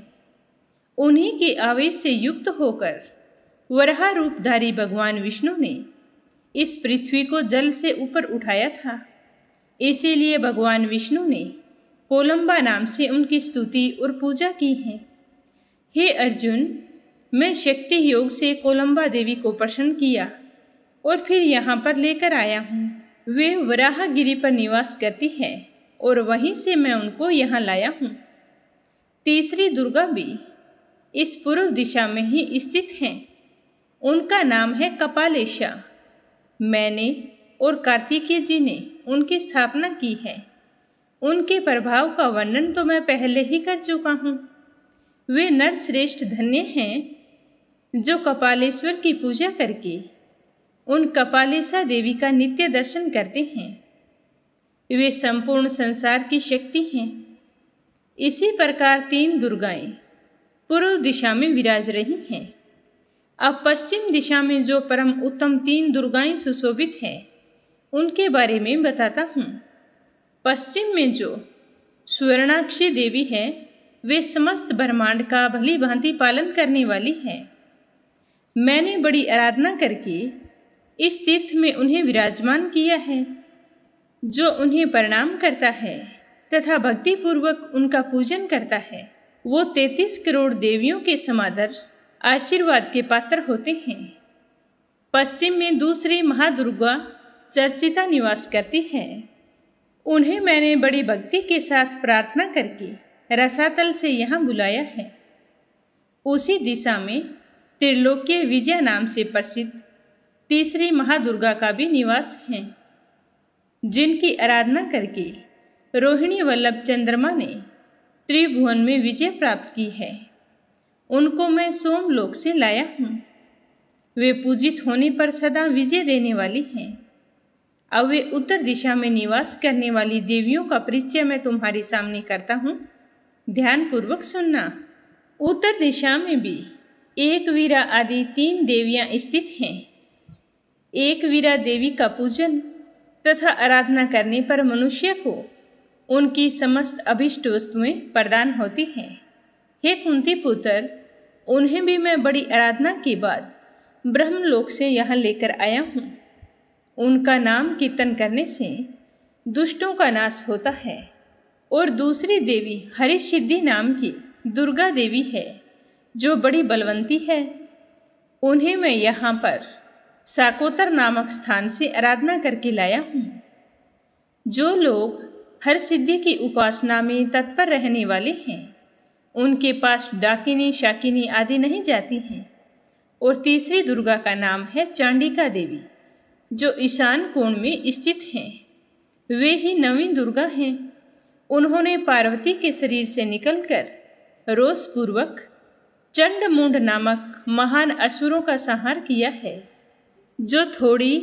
उन्हीं के आवेश से युक्त होकर वराह रूपधारी भगवान विष्णु ने इस पृथ्वी को जल से ऊपर उठाया था। इसीलिए भगवान विष्णु ने कोलंबा नाम से उनकी स्तुति और पूजा की है। हे अर्जुन, मैं शक्ति योग से कोलंबा देवी को प्रसन्न किया और फिर यहाँ पर लेकर आया हूँ। वे वराहगिरी पर निवास करती है और वहीं से मैं उनको यहाँ लाया हूँ। तीसरी दुर्गा भी इस पूर्व दिशा में ही स्थित हैं। उनका नाम है कपालेशा। मैंने और कार्तिकेय जी ने उनकी स्थापना की है। उनके प्रभाव का वर्णन तो मैं पहले ही कर चुका हूँ। वे नर श्रेष्ठ धन्य हैं, जो कपालेश्वर की पूजा करके उन कपालेशा देवी का नित्य दर्शन करते हैं। वे संपूर्ण संसार की शक्ति हैं। इसी प्रकार तीन दुर्गाएं पूर्व दिशा में विराज रही हैं। अब पश्चिम दिशा में जो परम उत्तम तीन दुर्गाएं सुशोभित हैं, उनके बारे में बताता हूँ। पश्चिम में जो स्वर्णाक्षी देवी है, वे समस्त ब्रह्मांड का भली भांति पालन करने वाली है। मैंने बड़ी आराधना करके इस तीर्थ में उन्हें विराजमान किया है। जो उन्हें प्रणाम करता है तथा भक्तिपूर्वक उनका पूजन करता है, वो 33 करोड़ देवियों के समादर आशीर्वाद के पात्र होते हैं। पश्चिम में दूसरी महादुर्गा चर्चिता निवास करती है। उन्हें मैंने बड़ी भक्ति के साथ प्रार्थना करके रसातल से यहाँ बुलाया है। उसी दिशा में त्रिलोक्य विजया नाम से प्रसिद्ध तीसरी महादुर्गा का भी निवास है, जिनकी आराधना करके रोहिणी वल्लभ चंद्रमा ने त्रिभुवन में विजय प्राप्त की है। उनको मैं सोमलोक से लाया हूँ। वे पूजित होने पर सदा विजय देने वाली हैं। अब वे उत्तर दिशा में निवास करने वाली देवियों का परिचय मैं तुम्हारे सामने करता हूँ। ध्यानपूर्वक सुनना। उत्तर दिशा में भी एक वीरा आदि 3 देवियां स्थित हैं। एक वीरा देवी का पूजन तथा आराधना करने पर मनुष्य को उनकी समस्त अभिष्ट वस्तुएं प्रदान होती हैं। हे कुंती पुत्र, उन्हें भी मैं बड़ी आराधना के बाद ब्रह्मलोक से यहाँ लेकर आया हूँ। उनका नाम कीर्तन करने से दुष्टों का नाश होता है। और दूसरी देवी हरिसिद्धि नाम की दुर्गा देवी है, जो बड़ी बलवंती है। उन्हें मैं यहाँ पर साकोतर नामक स्थान से आराधना करके लाया हूँ। जो लोग हर सिद्धि की उपासना में तत्पर रहने वाले हैं, उनके पास डाकिनी शाकिनी आदि नहीं जाती हैं। और तीसरी दुर्गा का नाम है चांडिका देवी, जो ईशान कोण में स्थित हैं। वे ही नवीं दुर्गा हैं। उन्होंने पार्वती के शरीर से निकलकर रोषपूर्वक चंडमुंड नामक महान असुरों का संहार किया है। जो थोड़ी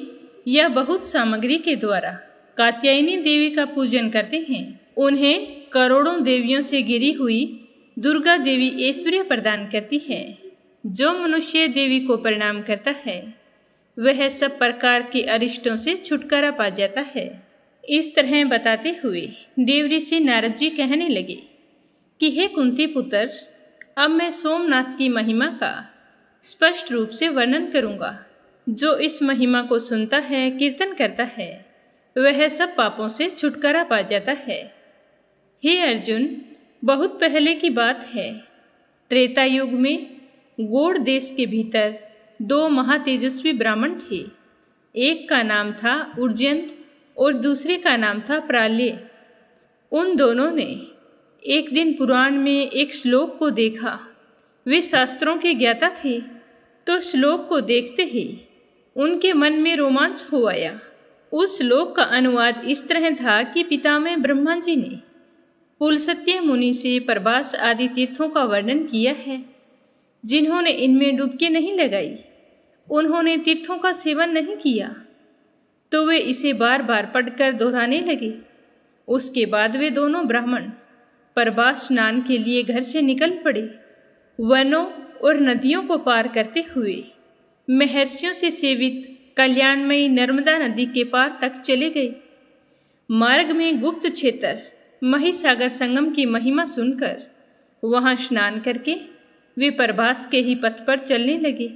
या बहुत सामग्री के द्वारा कात्यायनी देवी का पूजन करते हैं, उन्हें करोड़ों देवियों से घिरी हुई दुर्गा देवी ऐश्वर्य प्रदान करती है। जो मनुष्य देवी को प्रणाम करता है, वह सब प्रकार के अरिष्टों से छुटकारा पा जाता है। इस तरह बताते हुए देव ऋषि नारद जी कहने लगे कि हे कुंती पुत्र, अब मैं सोमनाथ की महिमा का स्पष्ट रूप से वर्णन करूंगा। जो इस महिमा को सुनता है, कीर्तन करता है, वह सब पापों से छुटकारा पा जाता है। हे अर्जुन, बहुत पहले की बात है। त्रेता युग में गौड़ देश के भीतर 2 महातेजस्वी ब्राह्मण थे। एक का नाम था उर्जयंत और दूसरे का नाम था प्राल्य। उन दोनों ने एक दिन पुराण में एक श्लोक को देखा। वे शास्त्रों के ज्ञाता थे, तो श्लोक को देखते ही उनके मन में रोमांच हो आया। उस श्लोक का अनुवाद इस तरह था कि पितामह ब्रह्मा जी ने पुलस्त्य मुनि से प्रभास आदि तीर्थों का वर्णन किया है। जिन्होंने इनमें डुबकी नहीं लगाई, उन्होंने तीर्थों का सेवन नहीं किया, तो वे इसे बार बार पढ़कर दोहराने लगे। उसके बाद वे दोनों ब्राह्मण प्रभास स्नान के लिए घर से निकल पड़े। वनों और नदियों को पार करते हुए महर्षियों से सेवित कल्याणमयी नर्मदा नदी के पार तक चले गए। मार्ग में गुप्त क्षेत्र महिसागर संगम की महिमा सुनकर वहां स्नान करके वे प्रभास के ही पथ पर चलने लगे।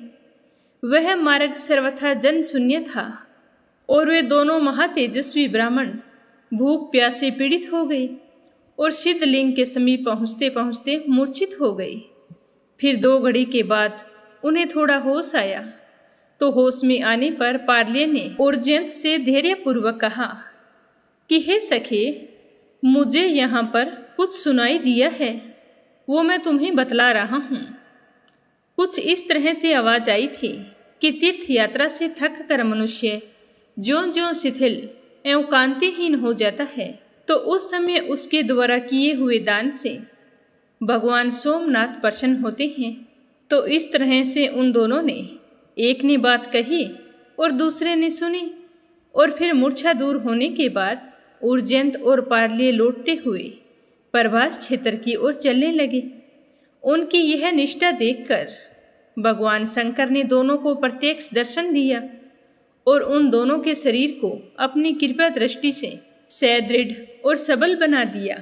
वह मार्ग सर्वथा जन शून्य था और वे दोनों महातेजस्वी ब्राह्मण भूख प्यास से पीड़ित हो गए और सिद्धलिंग के समीप पहुँचते पहुँचते मूर्छित हो गए। फिर 2 घड़ी के बाद उन्हें थोड़ा होश आया, तो होश में आने पर पार्ल्य ने उर्जयंत से धैर्यपूर्वक कहा कि हे सखे, मुझे यहाँ पर कुछ सुनाई दिया है, वो मैं तुम्हें बतला रहा हूँ। कुछ इस तरह से आवाज़ आई थी कि तीर्थ यात्रा से थक कर मनुष्य ज्यों-ज्यों शिथिल एवं कांतिहीन हो जाता है, तो उस समय उसके द्वारा किए हुए दान से भगवान सोमनाथ प्रसन्न होते हैं। तो इस तरह से उन दोनों ने, एक ने बात कही और दूसरे ने सुनी, और फिर मूर्छा दूर होने के बाद उर्जयंत और पार्ल्य लौटते हुए प्रभास क्षेत्र की ओर चलने लगे। उनकी यह निष्ठा देखकर भगवान शंकर ने दोनों को प्रत्यक्ष दर्शन दिया और उन दोनों के शरीर को अपनी कृपा दृष्टि से सुदृढ़ और सबल बना दिया।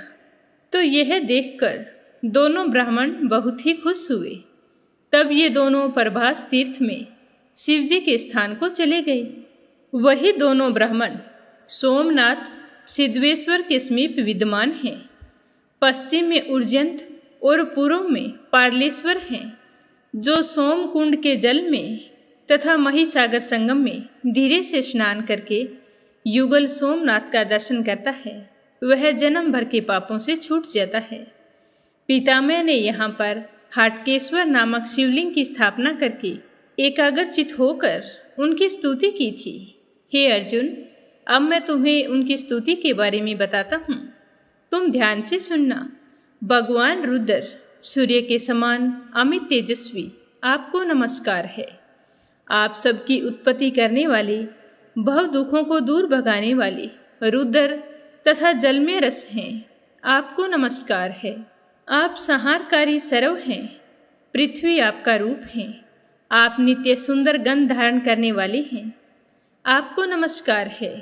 तो यह देखकर दोनों ब्राह्मण बहुत ही खुश हुए। तब ये दोनों प्रभास तीर्थ में शिवजी के स्थान को चले गए। वही दोनों ब्राह्मण सोमनाथ सिद्धेश्वर के समीप विद्यमान हैं। पश्चिम में उर्जयंत और पूर्व में पार्लेश्वर हैं, जो सोम कुंड के जल में तथा महिसागर संगम में धीरे से स्नान करके युगल सोमनाथ का दर्शन करता है, वह जन्म भर के पापों से छूट जाता है। पितामह ने यहाँ पर हाटकेश्वर नामक शिवलिंग की स्थापना करके एकाग्रचित होकर उनकी स्तुति की थी। हे अर्जुन, अब मैं तुम्हें उनकी स्तुति के बारे में बताता हूँ, तुम ध्यान से सुनना। भगवान रुद्र सूर्य के समान अमित तेजस्वी आपको नमस्कार है। आप सबकी उत्पत्ति करने वाले, भव दुखों को दूर भगाने वाले रुद्र तथा जल में रस हैं, आपको नमस्कार है। आप संहारकारी सर्व हैं, पृथ्वी आपका रूप है। आप नित्य सुंदर गंध धारण करने वाले हैं, आपको नमस्कार है।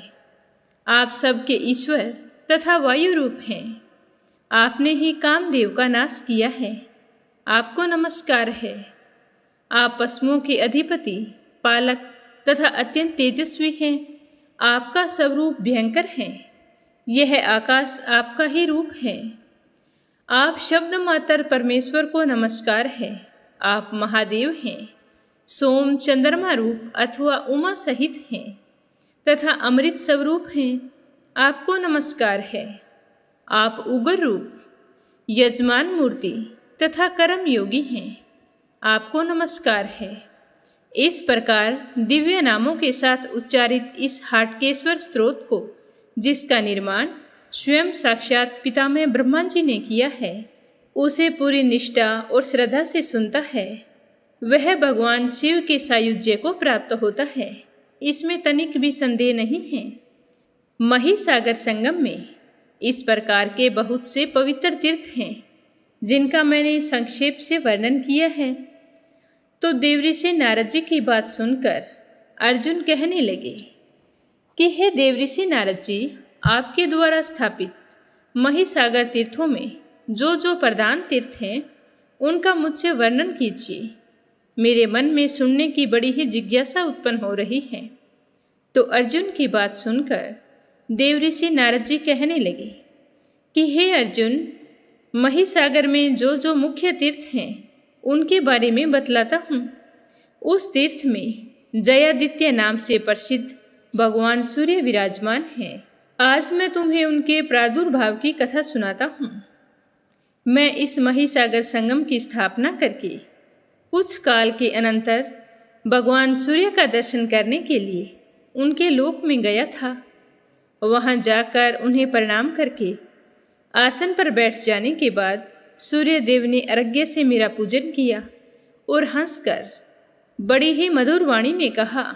आप सबके ईश्वर तथा वायु रूप हैं। आपने ही कामदेव का नाश किया है, आपको नमस्कार है। आप पशुओं के अधिपति, पालक तथा अत्यंत तेजस्वी हैं। आपका स्वरूप भयंकर है। यह आकाश आपका ही रूप है। आप शब्द मात्र परमेश्वर को नमस्कार है। आप महादेव हैं, सोम चंद्रमा रूप अथवा उमा सहित हैं तथा अमृत स्वरूप हैं। आपको नमस्कार है। आप उग्र रूप, यजमान मूर्ति तथा कर्म योगी हैं। आपको नमस्कार है। इस प्रकार दिव्य नामों के साथ उच्चारित इस हाटकेश्वर स्तोत्र को, जिसका निर्माण स्वयं साक्षात पितामह ब्रह्मा जी ने किया है, उसे पूरी निष्ठा और श्रद्धा से सुनता है, वह भगवान शिव के सायुज्य को प्राप्त होता है। इसमें तनिक भी संदेह नहीं है। महिसागर संगम में इस प्रकार के बहुत से पवित्र तीर्थ हैं, जिनका मैंने संक्षेप से वर्णन किया है। तो देवऋषि नारद जी की बात सुनकर अर्जुन कहने लगे कि हे देवऋषि नारद जी, आपके द्वारा स्थापित महिसागर तीर्थों में जो जो प्रधान तीर्थ हैं, उनका मुझसे वर्णन कीजिए। मेरे मन में सुनने की बड़ी ही जिज्ञासा उत्पन्न हो रही है। तो अर्जुन की बात सुनकर देवऋषि नारद जी कहने लगे कि हे अर्जुन, महिसागर में जो जो मुख्य तीर्थ हैं, उनके बारे में बतलाता हूँ। उस तीर्थ में जयादित्य नाम से प्रसिद्ध भगवान सूर्य विराजमान हैं। आज मैं तुम्हें उनके प्रादुर्भाव की कथा सुनाता हूँ। मैं इस महिसागर संगम की स्थापना करके कुछ काल के अनंतर भगवान सूर्य का दर्शन करने के लिए उनके लोक में गया था। वहाँ जाकर उन्हें प्रणाम करके आसन पर बैठ जाने के बाद सूर्य देव ने अर्घ्य से मेरा पूजन किया और हंसकर बड़ी ही मधुर वाणी में कहा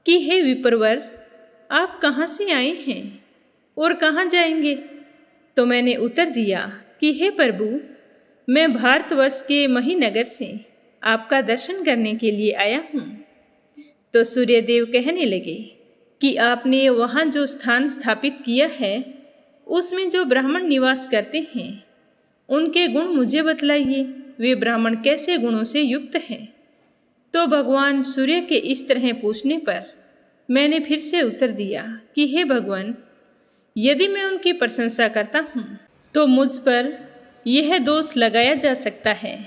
कि हे विप्रवर, आप कहाँ से आए हैं और कहाँ जाएंगे? तो मैंने उत्तर दिया कि हे प्रभु, मैं भारतवर्ष के महीनगर से आपका दर्शन करने के लिए आया हूँ। तो सूर्यदेव कहने लगे कि आपने वहाँ जो स्थान स्थापित किया है, उसमें जो ब्राह्मण निवास करते हैं, उनके गुण मुझे बतलाइए। वे ब्राह्मण कैसे गुणों से युक्त हैं? तो भगवान सूर्य के इस तरह पूछने पर मैंने फिर से उत्तर दिया कि हे भगवान, यदि मैं उनकी प्रशंसा करता हूँ तो मुझ पर यह दोष लगाया जा सकता है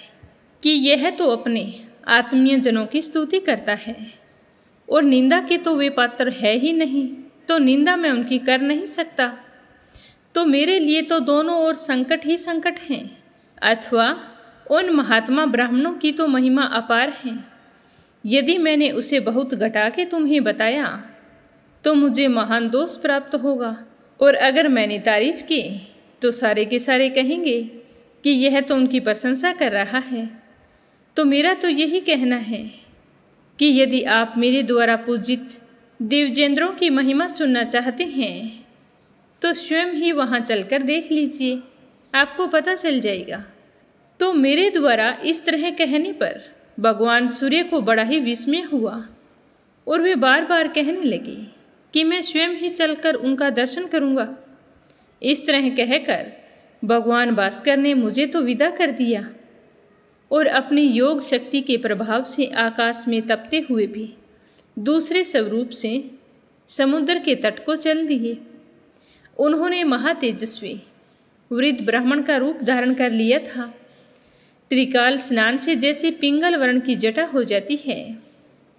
कि यह तो अपने आत्मीय जनों की स्तुति करता है और निंदा के तो वे पात्र है ही नहीं, तो निंदा मैं उनकी कर नहीं सकता। तो मेरे लिए तो दोनों ओर संकट ही संकट हैं। अथवा उन महात्मा ब्राह्मणों की तो महिमा अपार है। यदि मैंने उसे बहुत घटा के तुम्हें बताया तो मुझे महान दोष प्राप्त होगा, और अगर मैंने तारीफ की तो सारे के सारे कहेंगे कि यह तो उनकी प्रशंसा कर रहा है। तो मेरा तो यही कहना है कि यदि आप मेरे द्वारा पूजित दिव्येंद्रों की महिमा सुनना चाहते हैं तो स्वयं ही वहाँ चलकर देख लीजिए, आपको पता चल जाएगा। तो मेरे द्वारा इस तरह कहने पर भगवान सूर्य को बड़ा ही विस्मय हुआ और वे बार बार कहने लगे कि मैं स्वयं ही चलकर उनका दर्शन करूँगा। इस तरह कहकर भगवान भास्कर ने मुझे तो विदा कर दिया और अपनी योग शक्ति के प्रभाव से आकाश में तपते हुए भी दूसरे स्वरूप से समुद्र के तट को चल दिए। उन्होंने महातेजस्वी वृद्ध ब्राह्मण का रूप धारण कर लिया था। त्रिकाल स्नान से जैसे पिंगल वर्ण की जटा हो जाती है,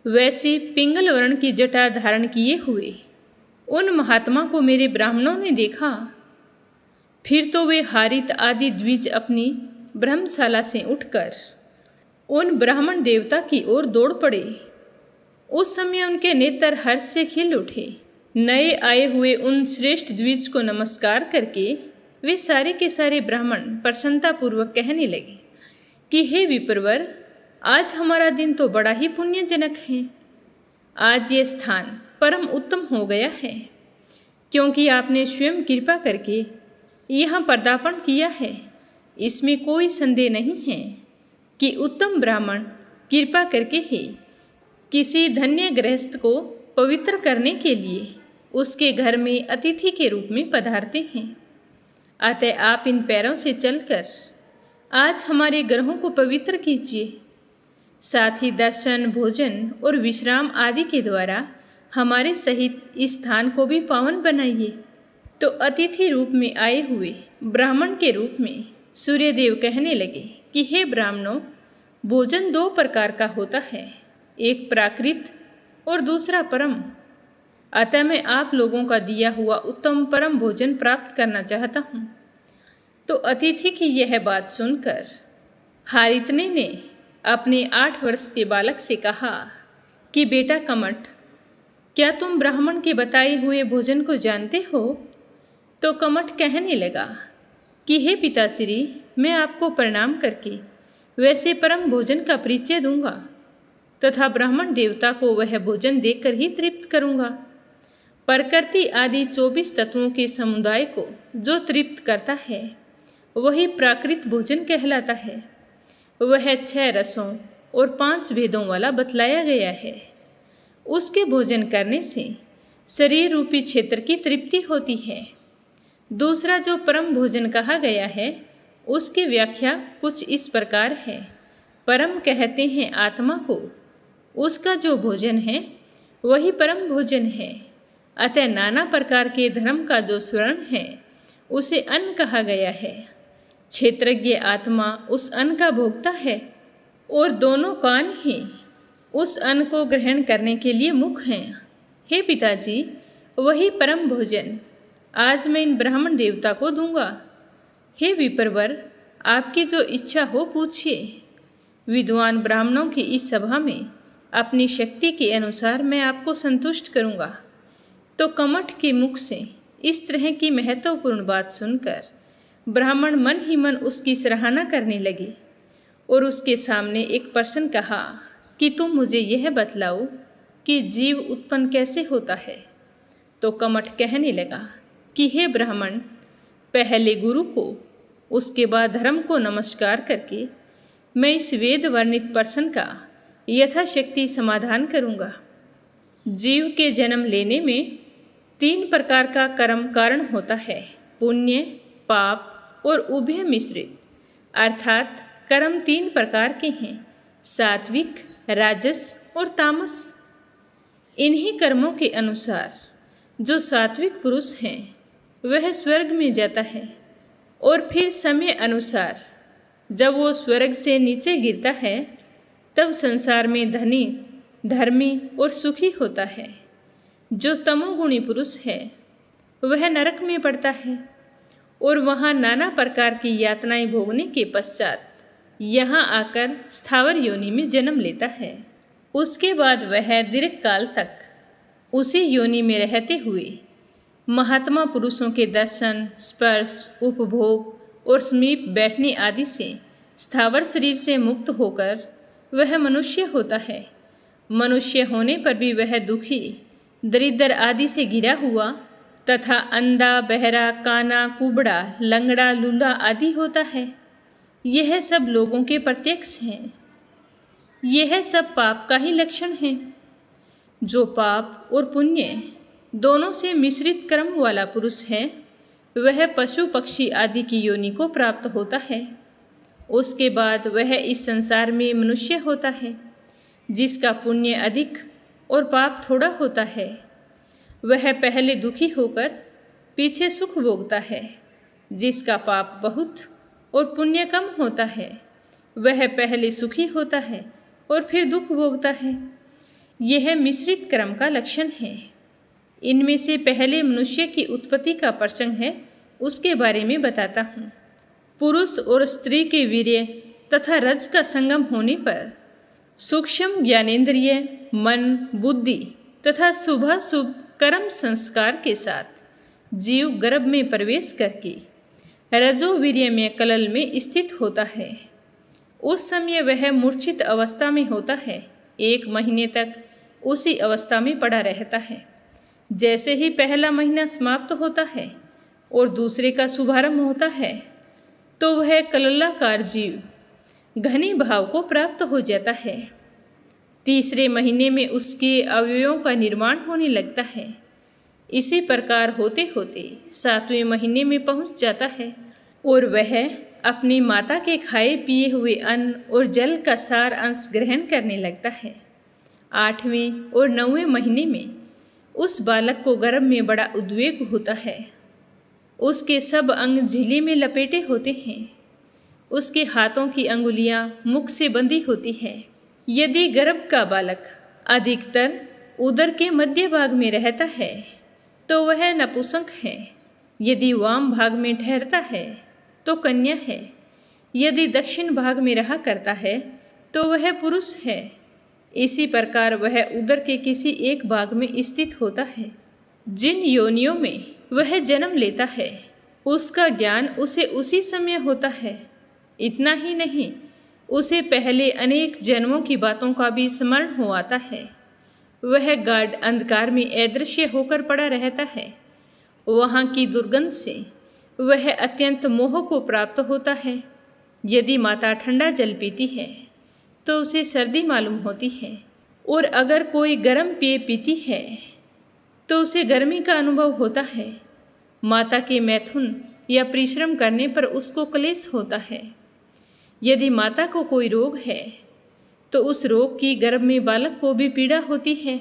वैसे पिंगल वर्ण की जटा धारण किए हुए उन महात्मा को मेरे ब्राह्मणों ने देखा। फिर तो वे हारित आदि द्विज अपनी ब्रह्मशाला से उठकर उन ब्राह्मण देवता की ओर दौड़ पड़े। उस समय उनके नेत्र हर्ष से खिल उठे। नए आए हुए उन श्रेष्ठ द्विज को नमस्कार करके वे सारे के सारे ब्राह्मण प्रसन्नतापूर्वक कहने लगे कि हे विप्रवर, आज हमारा दिन तो बड़ा ही पुण्यजनक है। आज ये स्थान परम उत्तम हो गया है, क्योंकि आपने स्वयं कृपा करके यहाँ पदार्पण किया है। इसमें कोई संदेह नहीं है कि उत्तम ब्राह्मण कृपा करके ही किसी धन्य गृहस्थ को पवित्र करने के लिए उसके घर में अतिथि के रूप में पधारते हैं। अतः आप इन पैरों से चलकर आज हमारे ग्रहों को पवित्र कीजिए। साथ ही दर्शन, भोजन और विश्राम आदि के द्वारा हमारे सहित इस स्थान को भी पावन बनाइए। तो अतिथि रूप में आए हुए ब्राह्मण के रूप में सूर्यदेव कहने लगे कि हे ब्राह्मणों, भोजन दो प्रकार का होता है, एक प्राकृत और दूसरा परम। अतः मैं आप लोगों का दिया हुआ उत्तम परम भोजन प्राप्त करना चाहता हूँ। तो अतिथि की यह बात सुनकर हारितने ने अपने 8 वर्ष के बालक से कहा कि बेटा कमठ, क्या तुम ब्राह्मण के बताए हुए भोजन को जानते हो? तो कमठ कहने लगा कि हे पिताश्री, मैं आपको प्रणाम करके वैसे परम भोजन का परिचय दूंगा तथा ब्राह्मण देवता को वह भोजन देकर ही तृप्त करूंगा। प्रकृति आदि 24 तत्वों के समुदाय को जो तृप्त करता है वही प्राकृत भोजन कहलाता है। वह 6 रसों और 5 भेदों वाला बतलाया गया है। उसके भोजन करने से शरीर रूपी क्षेत्र की तृप्ति होती है। दूसरा जो परम भोजन कहा गया है उसकी व्याख्या कुछ इस प्रकार है। परम कहते हैं आत्मा को, उसका जो भोजन है वही परम भोजन है। अतः नाना प्रकार के धर्म का जो स्वर्ण है उसे अन्न कहा गया है। क्षेत्रज्ञ आत्मा उस अन्न का भोक्ता है और दोनों कान ही उस अन्न को ग्रहण करने के लिए मुख हैं। हे पिताजी, वही परम भोजन आज मैं इन ब्राह्मण देवता को दूंगा। हे विप्रवर, आपकी जो इच्छा हो पूछिए। विद्वान ब्राह्मणों की इस सभा में अपनी शक्ति के अनुसार मैं आपको संतुष्ट करूंगा। तो कमठ के मुख से इस तरह की महत्वपूर्ण बात सुनकर ब्राह्मण मन ही मन उसकी सराहना करने लगे और उसके सामने एक प्रश्न कहा कि तुम मुझे यह बतलाओ कि जीव उत्पन्न कैसे होता है। तो कमठ कहने लगा कि हे ब्राह्मण, पहले गुरु को, उसके बाद धर्म को नमस्कार करके मैं इस वेद वर्णित प्रश्न का यथाशक्ति समाधान करूँगा। जीव के जन्म लेने में 3 प्रकार का कर्म कारण होता है, पुण्य, पाप और उभय मिश्रित। अर्थात कर्म 3 प्रकार के हैं, सात्विक, राजस और तामस। इन्हीं कर्मों के अनुसार जो सात्विक पुरुष हैं वह स्वर्ग में जाता है और फिर समय अनुसार जब वो स्वर्ग से नीचे गिरता है तब संसार में धनी, धर्मी और सुखी होता है। जो तमोगुणी पुरुष है वह नरक में पड़ता है और वहाँ नाना प्रकार की यातनाएं भोगने के पश्चात यहाँ आकर स्थावर योनि में जन्म लेता है। उसके बाद वह दीर्घ काल तक उसी योनि में रहते हुए महात्मा पुरुषों के दर्शन, स्पर्श, उपभोग और समीप बैठने आदि से स्थावर शरीर से मुक्त होकर वह मनुष्य होता है। मनुष्य होने पर भी वह दुखी, दरिद्र आदि से घिरा हुआ तथा अंधा, बहरा, काना, कुबड़ा, लंगड़ा, लूला आदि होता है। यह सब लोगों के प्रत्यक्ष हैं। यह सब पाप का ही लक्षण है। जो पाप और पुण्य दोनों से मिश्रित कर्म वाला पुरुष है वह पशु पक्षी आदि की योनि को प्राप्त होता है। उसके बाद वह इस संसार में मनुष्य होता है। जिसका पुण्य अधिक और पाप थोड़ा होता है वह पहले दुखी होकर पीछे सुख भोगता है। जिसका पाप बहुत और पुण्य कम होता है वह पहले सुखी होता है और फिर दुख भोगता है। यह मिश्रित कर्म का लक्षण है। इनमें से पहले मनुष्य की उत्पत्ति का प्रसंग है, उसके बारे में बताता हूँ। पुरुष और स्त्री के वीर्य तथा रज का संगम होने पर सूक्ष्म ज्ञानेंद्रिय, मन, बुद्धि तथा शुभाशुभ कर्म संस्कार के साथ जीव गर्भ में प्रवेश करके रजोवीर्य में कलल में स्थित होता है। उस समय वह मूर्छित अवस्था में होता है। 1 महीने तक उसी अवस्था में पड़ा रहता है। जैसे ही पहला महीना समाप्त होता है और दूसरे का शुभारंभ होता है तो वह कललाकार जीव घनी भाव को प्राप्त हो जाता है। तीसरे महीने में उसके अवयवों का निर्माण होने लगता है। इसी प्रकार होते होते 7वें महीने में पहुंच जाता है और वह अपनी माता के खाए पिए हुए अन्न और जल का सार अंश ग्रहण करने लगता है। 8वें और 9वें महीने में उस बालक को गर्भ में बड़ा उद्वेग होता है। उसके सब अंग झिल्ली में लपेटे होते हैं। उसके हाथों की अंगुलियां मुख से बंधी होती है। यदि गर्भ का बालक अधिकतर उदर के मध्य भाग में रहता है तो वह नपुंसक है। यदि वाम भाग में ठहरता है तो कन्या है। यदि दक्षिण भाग में रहा करता है तो वह पुरुष है। इसी प्रकार वह उदर के किसी एक भाग में स्थित होता है। जिन योनियों में वह जन्म लेता है उसका ज्ञान उसे उसी समय होता है। इतना ही नहीं, उसे पहले अनेक जन्मों की बातों का भी स्मरण हो आता है। वह गाढ़ अंधकार में अदृश्य होकर पड़ा रहता है। वहाँ की दुर्गंध से वह अत्यंत मोह को प्राप्त होता है। यदि माता ठंडा जल पीती है तो उसे सर्दी मालूम होती है, और अगर कोई गर्म पेय पीती है तो उसे गर्मी का अनुभव होता है। माता के मैथुन या परिश्रम करने पर उसको क्लेश होता है। यदि माता को कोई रोग है तो उस रोग की गर्भ में बालक को भी पीड़ा होती है।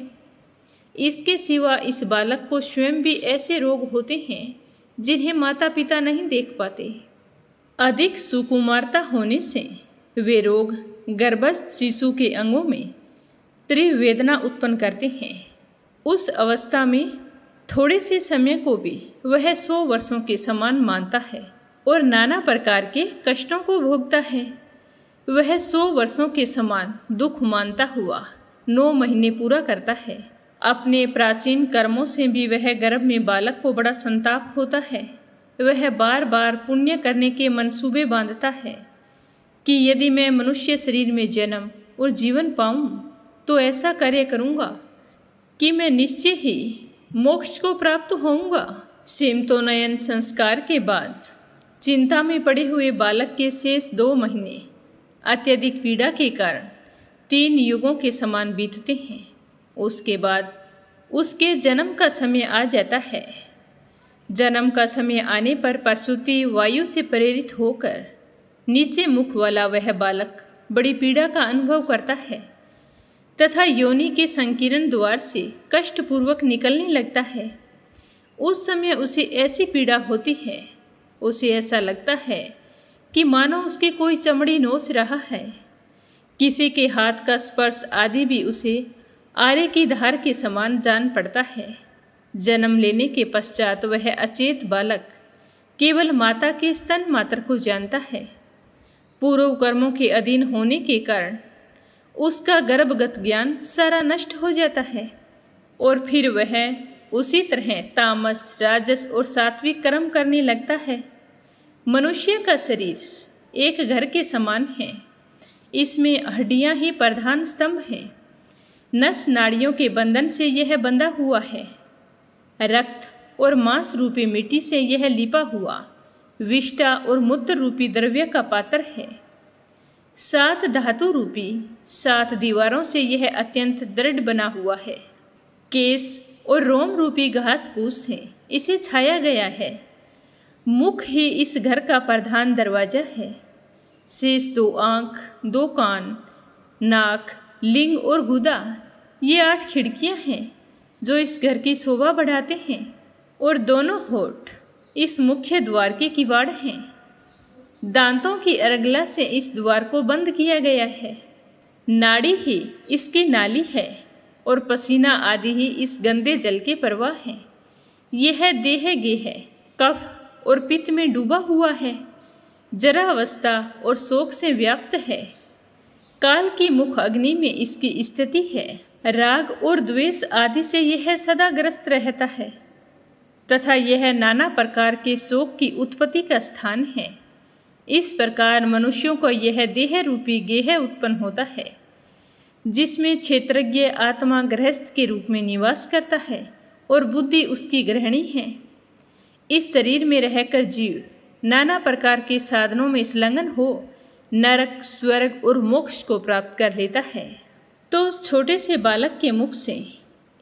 इसके सिवा इस बालक को स्वयं भी ऐसे रोग होते हैं जिन्हें माता पिता नहीं देख पाते। अधिक सुकुमारता होने से वे रोग गर्भस्थ शिशु के अंगों में तीव्र वेदना उत्पन्न करते हैं। उस अवस्था में थोड़े से समय को भी वह 100 वर्षों के समान मानता है और नाना प्रकार के कष्टों को भोगता है। वह 100 वर्षों के समान दुख मानता हुआ 9 महीने पूरा करता है। अपने प्राचीन कर्मों से भी वह गर्भ में बालक को बड़ा संताप होता है। वह बार बार पुण्य करने के मंसूबे बांधता है कि यदि मैं मनुष्य शरीर में जन्म और जीवन पाऊं तो ऐसा कार्य करूंगा कि मैं निश्चय ही मोक्ष को प्राप्त होऊंगा। सीमतोनयन संस्कार के बाद चिंता में पड़े हुए बालक के शेष 2 महीने अत्यधिक पीड़ा के कारण 3 युगों के समान बीतते हैं। उसके बाद उसके जन्म का समय आ जाता है। जन्म का समय आने पर प्रसूति वायु से प्रेरित होकर नीचे मुख वाला वह बालक बड़ी पीड़ा का अनुभव करता है तथा योनि के संकीर्ण द्वार से कष्टपूर्वक निकलने लगता है। उस समय उसे ऐसी पीड़ा होती है, उसे ऐसा लगता है कि मानो उसकी कोई चमड़ी नोच रहा है। किसी के हाथ का स्पर्श आदि भी उसे आरे की धार के समान जान पड़ता है। जन्म लेने के पश्चात वह अचेत बालक केवल माता के स्तन मात्र को जानता है। पूर्व कर्मों के अधीन होने के कारण उसका गर्भगत ज्ञान सारा नष्ट हो जाता है और फिर वह उसी तरह तामस, राजस और सात्विक कर्म करने लगता है। मनुष्य का शरीर एक घर के समान है। इसमें हड्डियां ही प्रधान स्तंभ हैं। नस नाड़ियों के बंधन से यह बंधा हुआ है। रक्त और मांस रूपी मिट्टी से यह लिपा हुआ विष्ठा और मूत्र रूपी द्रव्य का पात्र है। 7 धातु रूपी 7 दीवारों से यह अत्यंत दृढ़ बना हुआ है। केश और रोम रूपी घास फूस से इसे छाया गया है। मुख ही इस घर का प्रधान दरवाजा है। शेष 2 आँख, 2 कान, नाक, लिंग और गुदा, ये 8 खिड़कियां हैं जो इस घर की शोभा बढ़ाते हैं, और दोनों होठ इस मुख्य द्वार के किवाड़ हैं। दांतों की अर्गला से इस द्वार को बंद किया गया है। नाड़ी ही इसकी नाली है और पसीना आदि ही इस गंदे जल के प्रवाह हैं। यह देह गेह कफ और पित्त में डूबा हुआ है। जरा अवस्था और शोक से व्याप्त है। काल की मुख अग्नि में इसकी स्थिति है। राग और द्वेष आदि से यह सदा ग्रस्त रहता है तथा यह नाना प्रकार के शोक की उत्पत्ति का स्थान है। इस प्रकार मनुष्यों को यह देह रूपी गेह उत्पन्न होता है, जिसमें क्षेत्रज्ञ आत्मा गृहस्थ के रूप में निवास करता है और बुद्धि उसकी गृहिणी है। इस शरीर में रहकर जीव नाना प्रकार के साधनों में संलग्न हो नरक, स्वर्ग और मोक्ष को प्राप्त कर लेता है। तो उस छोटे से बालक के मुख से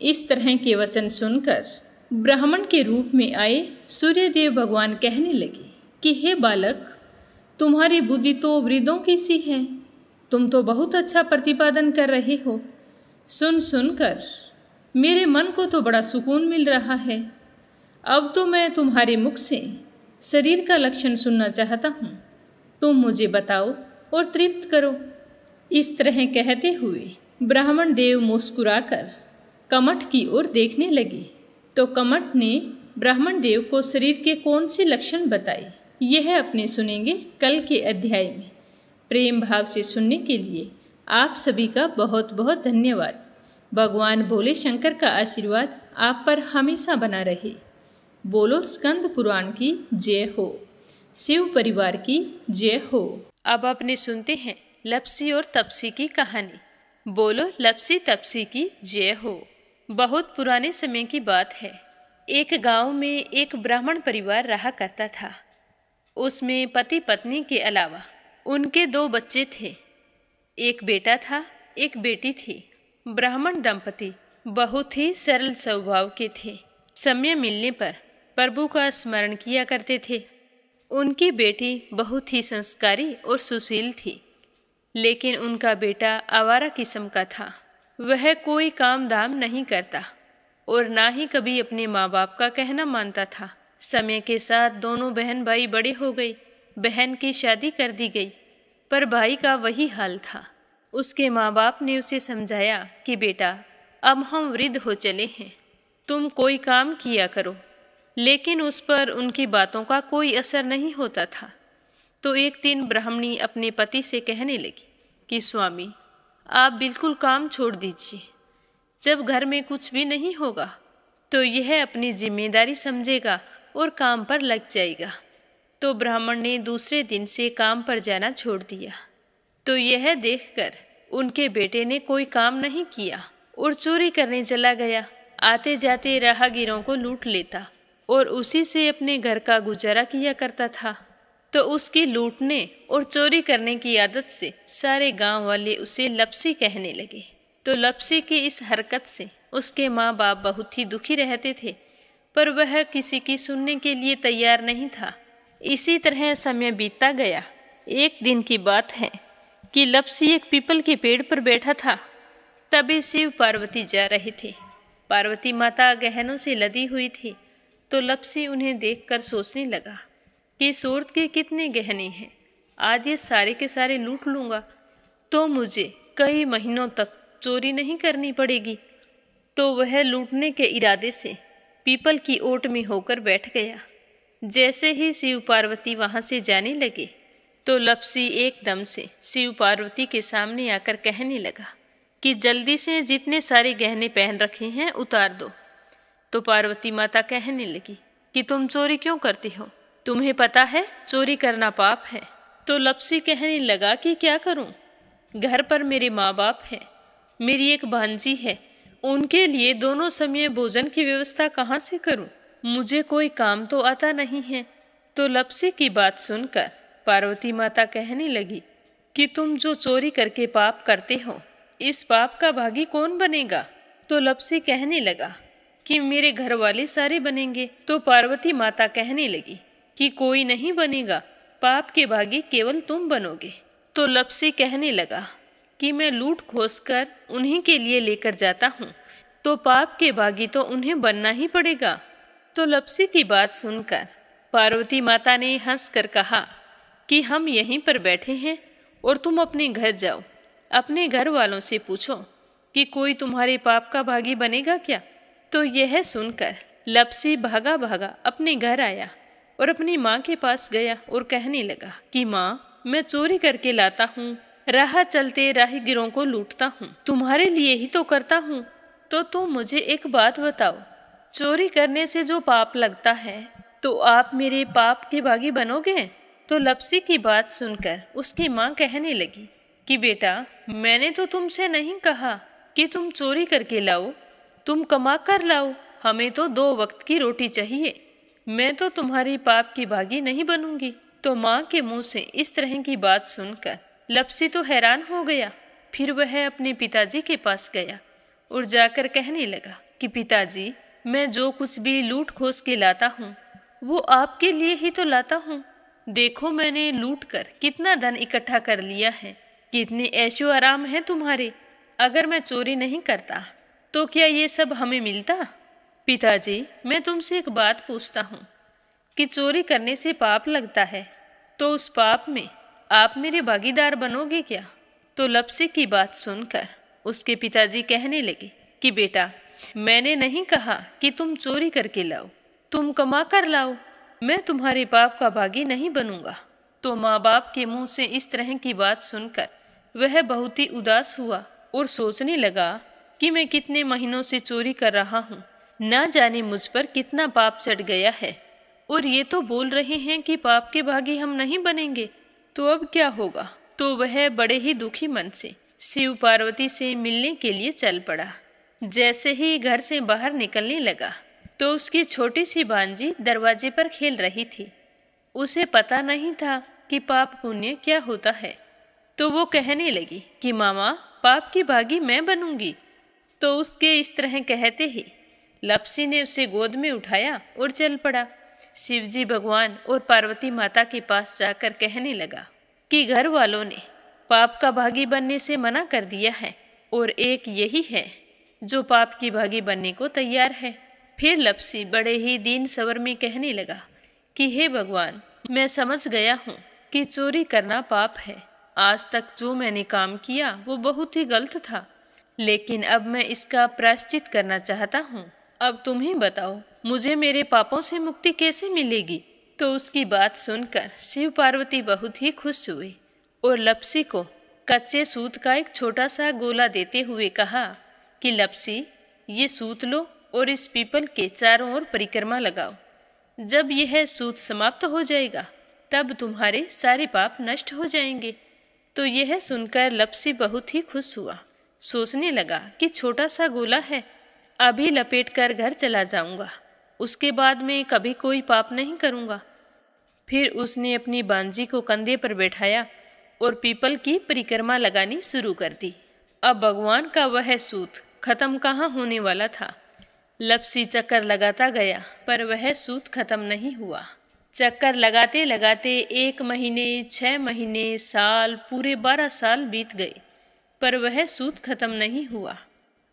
इस तरह के वचन सुनकर ब्राह्मण के रूप में आए सूर्यदेव भगवान कहने लगे कि हे बालक, तुम्हारी बुद्धि तो वृद्धों की सी है। तुम तो बहुत अच्छा प्रतिपादन कर रहे हो। सुनकर मेरे मन को तो बड़ा सुकून मिल रहा है। अब तो मैं तुम्हारे मुख से शरीर का लक्षण सुनना चाहता हूँ। तुम मुझे बताओ और तृप्त करो। इस तरह कहते हुए ब्राह्मण देव मुस्कुराकर कमठ की ओर देखने लगे। तो कमठ ने ब्राह्मण देव को शरीर के कौन से लक्षण बताए, यह अपने सुनेंगे कल के अध्याय में। प्रेम भाव से सुनने के लिए आप सभी का बहुत बहुत धन्यवाद। भगवान भोले शंकर का आशीर्वाद आप पर हमेशा बना रहे। बोलो स्कंद पुराण की जय हो, शिव परिवार की जय हो। अब अपने सुनते हैं लपसी और तपसी की कहानी। बोलो लपसी तपसी की जय हो। बहुत पुराने समय की बात है। एक गांव में एक ब्राह्मण परिवार रहा करता था। उसमें पति पत्नी के अलावा उनके 2 बच्चे थे। एक बेटा था, एक बेटी थी। ब्राह्मण दंपति बहुत ही सरल स्वभाव के थे। समय मिलने पर प्रभु का स्मरण किया करते थे। उनकी बेटी बहुत ही संस्कारी और सुशील थी, लेकिन उनका बेटा आवारा किस्म का था। वह कोई काम धाम नहीं करता और ना ही कभी अपने माँ बाप का कहना मानता था। समय के साथ दोनों बहन भाई बड़े हो गए। बहन की शादी कर दी गई, पर भाई का वही हाल था। उसके माँ बाप ने उसे समझाया कि बेटा, अब हम वृद्ध हो चले हैं, तुम कोई काम किया करो। लेकिन उस पर उनकी बातों का कोई असर नहीं होता था। तो एक दिन ब्राह्मणी अपने पति से कहने लगी कि स्वामी, आप बिल्कुल काम छोड़ दीजिए। जब घर में कुछ भी नहीं होगा तो यह अपनी जिम्मेदारी समझेगा और काम पर लग जाएगा। तो ब्राह्मण ने दूसरे दिन से काम पर जाना छोड़ दिया। तो यह देखकर उनके बेटे ने कोई काम नहीं किया और चोरी करने चला गया। आते जाते राहगीरों को लूट लेता और उसी से अपने घर का गुजारा किया करता था। तो उसकी लूटने और चोरी करने की आदत से सारे गांव वाले उसे लपसी कहने लगे। तो लपसी की इस हरकत से उसके माँ बाप बहुत ही दुखी रहते थे, पर वह किसी की सुनने के लिए तैयार नहीं था। इसी तरह समय बीतता गया। एक दिन की बात है कि लपसी एक पीपल के पेड़ पर बैठा था। तभी शिव पार्वती जा रहे थे। पार्वती माता गहनों से लदी हुई थी। तो लपसी उन्हें देखकर सोचने लगा कि सूरत के कितने गहने हैं, आज ये सारे के सारे लूट लूँगा तो मुझे कई महीनों तक चोरी नहीं करनी पड़ेगी। तो वह लूटने के इरादे से पीपल की ओट में होकर बैठ गया। जैसे ही शिव पार्वती वहाँ से जाने लगे तो लपसी एकदम से शिव पार्वती के सामने आकर कहने लगा कि जल्दी से जितने सारे गहने पहन रखे हैं उतार दो। तो पार्वती माता कहने लगी कि तुम चोरी क्यों करती हो, तुम्हें पता है चोरी करना पाप है। तो लपसी कहने लगा कि क्या करूं, घर पर मेरे माँ बाप हैं, मेरी एक भांजी है, उनके लिए दोनों समय भोजन की व्यवस्था कहाँ से करूं, मुझे कोई काम तो आता नहीं है। तो लपसी की बात सुनकर पार्वती माता कहने लगी कि तुम जो चोरी करके पाप करते हो, इस पाप का भागी कौन बनेगा। तो लपसी कहने लगा कि मेरे घर वाले सारे बनेंगे। तो पार्वती माता कहने लगी कि कोई नहीं बनेगा, पाप के भागी केवल तुम बनोगे। तो लपसी कहने लगा कि मैं लूट खोस कर उन्हीं के लिए लेकर जाता हूँ, तो पाप के भागी तो उन्हें बनना ही पड़ेगा। तो लपसी की बात सुनकर पार्वती माता ने हंसकर कहा कि हम यहीं पर बैठे हैं और तुम अपने घर जाओ, अपने घर वालों से पूछो कि कोई तुम्हारे पाप का भागी बनेगा क्या। तो यह सुनकर लपसी भागा भागा अपने घर आया और अपनी माँ के पास गया और कहने लगा कि माँ, मैं चोरी करके लाता हूँ, राह चलते राहगीरों को लूटता हूँ, तुम्हारे लिए ही तो करता हूँ। तो तुम मुझे एक बात बताओ, चोरी करने से जो पाप लगता है तो आप मेरे पाप के भागी बनोगे। तो लपसी की बात सुनकर उसकी माँ कहने लगी कि बेटा, मैंने तो तुमसे नहीं कहा कि तुम चोरी करके लाओ, तुम कमा कर लाओ, हमें तो 2 वक्त की रोटी चाहिए, मैं तो तुम्हारी पाप की भागी नहीं बनूंगी। तो माँ के मुंह से इस तरह की बात सुनकर लपसी तो हैरान हो गया। फिर वह अपने पिताजी के पास गया और जाकर कहने लगा कि पिताजी, मैं जो कुछ भी लूट खोस के लाता हूँ वो आपके लिए ही तो लाता हूँ। देखो मैंने लूट कर कितना धन इकट्ठा कर लिया है, कितने ऐशो आराम है तुम्हारे। अगर मैं चोरी नहीं करता तो क्या ये सब हमें मिलता। पिताजी, मैं तुमसे एक बात पूछता हूँ कि चोरी करने से पाप लगता है तो उस पाप में आप मेरे भागीदार बनोगे क्या? तो लप्सी की बात सुनकर उसके पिताजी कहने लगे कि बेटा, मैंने नहीं कहा कि तुम चोरी करके लाओ, तुम कमा कर लाओ। मैं तुम्हारे पाप का भागी नहीं बनूंगा। तो माँ बाप के मुंह से इस तरह की बात सुनकर वह बहुत ही उदास हुआ और सोचने लगा कि मैं कितने महीनों से चोरी कर रहा हूँ, ना जाने मुझ पर कितना पाप चढ़ गया है, और ये तो बोल रहे हैं कि पाप के भागी हम नहीं बनेंगे, तो अब क्या होगा? तो वह बड़े ही दुखी मन से शिव पार्वती से मिलने के लिए चल पड़ा। जैसे ही घर से बाहर निकलने लगा तो उसकी छोटी सी भांजी दरवाजे पर खेल रही थी। उसे पता नहीं था कि पाप पुण्य क्या होता है, तो वो कहने लगी कि मामा, पाप की भागी मैं बनूंगी। तो उसके इस तरह कहते ही लप्सी ने उसे गोद में उठाया और चल पड़ा। शिवजी भगवान और पार्वती माता के पास जाकर कहने लगा कि घर वालों ने पाप का भागी बनने से मना कर दिया है और एक यही है जो पाप की भागी बनने को तैयार है। फिर लप्सी बड़े ही दीन स्वर में कहने लगा कि हे भगवान, मैं समझ गया हूँ कि चोरी करना पाप है। आज तक जो मैंने काम किया वो बहुत ही गलत था, लेकिन अब मैं इसका प्रायश्चित करना चाहता हूँ। अब तुम ही बताओ, मुझे मेरे पापों से मुक्ति कैसे मिलेगी? तो उसकी बात सुनकर शिव पार्वती बहुत ही खुश हुए और लप्सी को कच्चे सूत का एक छोटा सा गोला देते हुए कहा कि लप्सी, ये सूत लो और इस पीपल के चारों ओर परिक्रमा लगाओ। जब यह सूत समाप्त हो जाएगा तब तुम्हारे सारे पाप नष्ट हो जाएंगे। तो यह सुनकर लप्सी बहुत ही खुश हुआ। सोचने लगा कि छोटा सा गोला है, अभी लपेट कर घर चला जाऊंगा, उसके बाद में कभी कोई पाप नहीं करूंगा। फिर उसने अपनी बांजी को कंधे पर बैठाया और पीपल की परिक्रमा लगानी शुरू कर दी। अब भगवान का वह सूत खत्म कहाँ होने वाला था। लप्सी चक्कर लगाता गया पर वह सूत खत्म नहीं हुआ। चक्कर लगाते लगाते 1 महीने, 6 महीने, साल, पूरे 12 साल बीत गए, पर वह सूत खत्म नहीं हुआ।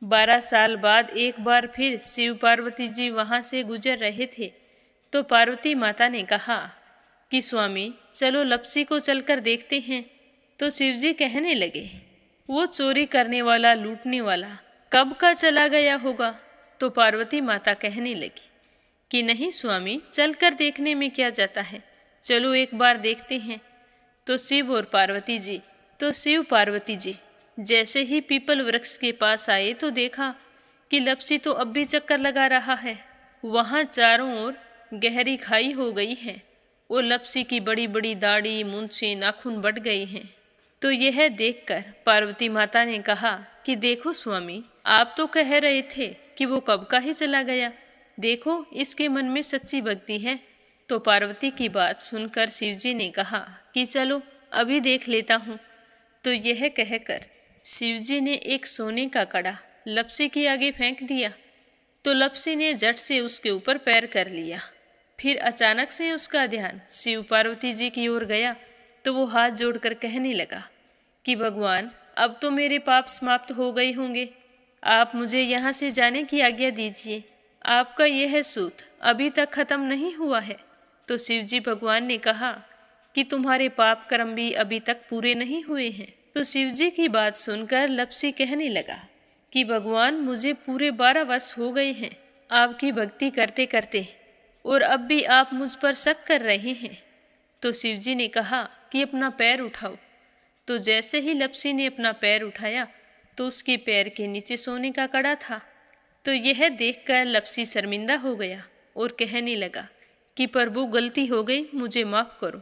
12 साल बाद एक बार फिर शिव पार्वती जी वहाँ से गुजर रहे थे, तो पार्वती माता ने कहा कि स्वामी, चलो लप्सी को चलकर देखते हैं। तो शिवजी कहने लगे, वो चोरी करने वाला, लूटने वाला कब का चला गया होगा? तो पार्वती माता कहने लगी कि नहीं स्वामी, चलकर देखने में क्या जाता है, चलो एक बार देखते हैं। तो शिव पार्वती जी जैसे ही पीपल वृक्ष के पास आए तो देखा कि लप्सी तो अब भी चक्कर लगा रहा है। वहाँ चारों ओर गहरी खाई हो गई है और लप्सी की बड़ी बड़ी दाढ़ी, मूंछें, नाखून बढ़ गए हैं। तो यह देखकर पार्वती माता ने कहा कि देखो स्वामी, आप तो कह रहे थे कि वो कब का ही चला गया, देखो इसके मन में सच्ची भक्ति है। तो पार्वती की बात सुनकर शिवजी ने कहा कि चलो अभी देख लेता हूँ। तो यह कहकर शिवजी ने एक सोने का कड़ा लप्सी के आगे फेंक दिया। तो लप्सी ने झट से उसके ऊपर पैर कर लिया। फिर अचानक से उसका ध्यान शिव पार्वती जी की ओर गया, तो वो हाथ जोड़कर कहने लगा कि भगवान, अब तो मेरे पाप समाप्त हो गए होंगे, आप मुझे यहाँ से जाने की आज्ञा दीजिए। आपका यह सूत अभी तक खत्म नहीं हुआ है। तो शिवजी भगवान ने कहा कि तुम्हारे पाप कर्म भी अभी तक पूरे नहीं हुए हैं। तो शिवजी की बात सुनकर लप्सी कहने लगा कि भगवान, मुझे पूरे 12 वर्ष हो गए हैं आपकी भक्ति करते करते, और अब भी आप मुझ पर शक कर रहे हैं। तो शिवजी ने कहा कि अपना पैर उठाओ। तो जैसे ही लप्सी ने अपना पैर उठाया तो उसके पैर के नीचे सोने का कड़ा था। तो यह देखकर लप्सी शर्मिंदा हो गया और कहने लगा कि प्रभु, गलती हो गई, मुझे माफ़ करो,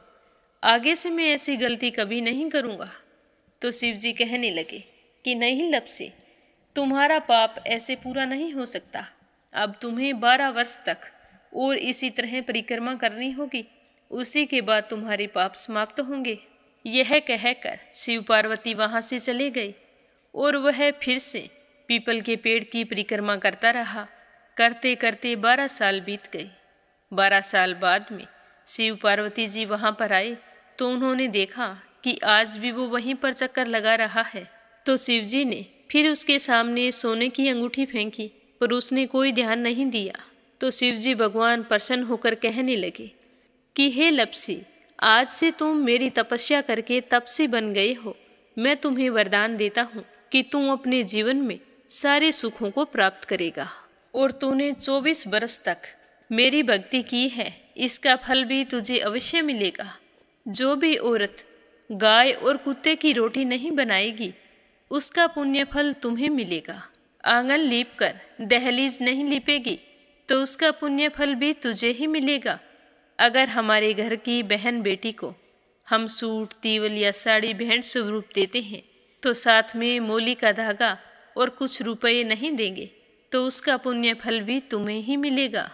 आगे से मैं ऐसी गलती कभी नहीं करूँगा। तो शिवजी कहने लगे कि नहीं लप्सी, तुम्हारा पाप ऐसे पूरा नहीं हो सकता। अब तुम्हें 12 वर्ष तक और इसी तरह परिक्रमा करनी होगी, उसी के बाद तुम्हारे पाप समाप्त होंगे। यह कहकर शिव पार्वती वहाँ से चले गए और वह फिर से पीपल के पेड़ की परिक्रमा करता रहा। करते करते 12 साल बीत गए। 12 साल बाद में शिव पार्वती जी वहाँ पर आए तो उन्होंने देखा कि आज भी वो वहीं पर चक्कर लगा रहा है। तो शिवजी ने फिर उसके सामने सोने की अंगूठी फेंकी, पर उसने कोई ध्यान नहीं दिया। तो शिवजी भगवान प्रसन्न होकर कहने लगे कि हे लप्सी, आज से तुम मेरी तपस्या करके तपसी बन गए हो। मैं तुम्हें वरदान देता हूँ कि तुम अपने जीवन में सारे सुखों को प्राप्त करेगा। और तूने 24 बरस तक मेरी भक्ति की है, इसका फल भी तुझे अवश्य मिलेगा। जो भी औरत गाय और कुत्ते की रोटी नहीं बनाएगी, उसका पुण्य फल तुम्हें मिलेगा। आंगन लीप कर दहलीज नहीं लीपेगी, तो उसका पुण्य फल भी तुझे ही मिलेगा। अगर हमारे घर की बहन बेटी को हम सूट, तीवल या साड़ी भेंट स्वरूप देते हैं, तो साथ में मोली का धागा और कुछ रुपये नहीं देंगे, तो उसका पुण्य फल भी तुम्हें ही मिलेगा।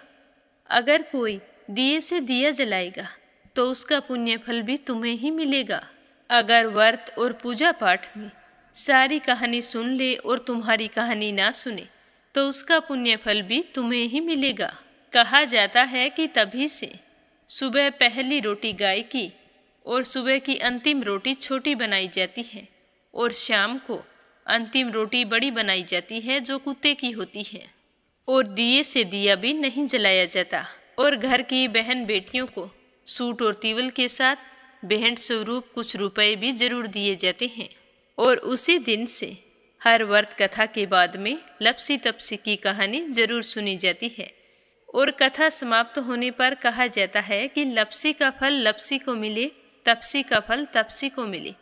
अगर कोई दिए से दिया जलाएगा, तो उसका पुण्य फल भी तुम्हें ही मिलेगा। अगर व्रत और पूजा पाठ में सारी कहानी सुन ले और तुम्हारी कहानी ना सुने, तो उसका पुण्य फल भी तुम्हें ही मिलेगा। कहा जाता है कि तभी से सुबह पहली रोटी गाय की और सुबह की अंतिम रोटी छोटी बनाई जाती है, और शाम को अंतिम रोटी बड़ी बनाई जाती है जो कुत्ते की होती है। और दिए से दिया भी नहीं जलाया जाता। और घर की बहन बेटियों को सूट और तीवल के साथ भेंट स्वरूप कुछ रुपए भी जरूर दिए जाते हैं। और उसी दिन से हर व्रत कथा के बाद में लपसी तपसी की कहानी जरूर सुनी जाती है। और कथा समाप्त होने पर कहा जाता है कि लपसी का फल लपसी को मिले, तपसी का फल तपसी को मिले।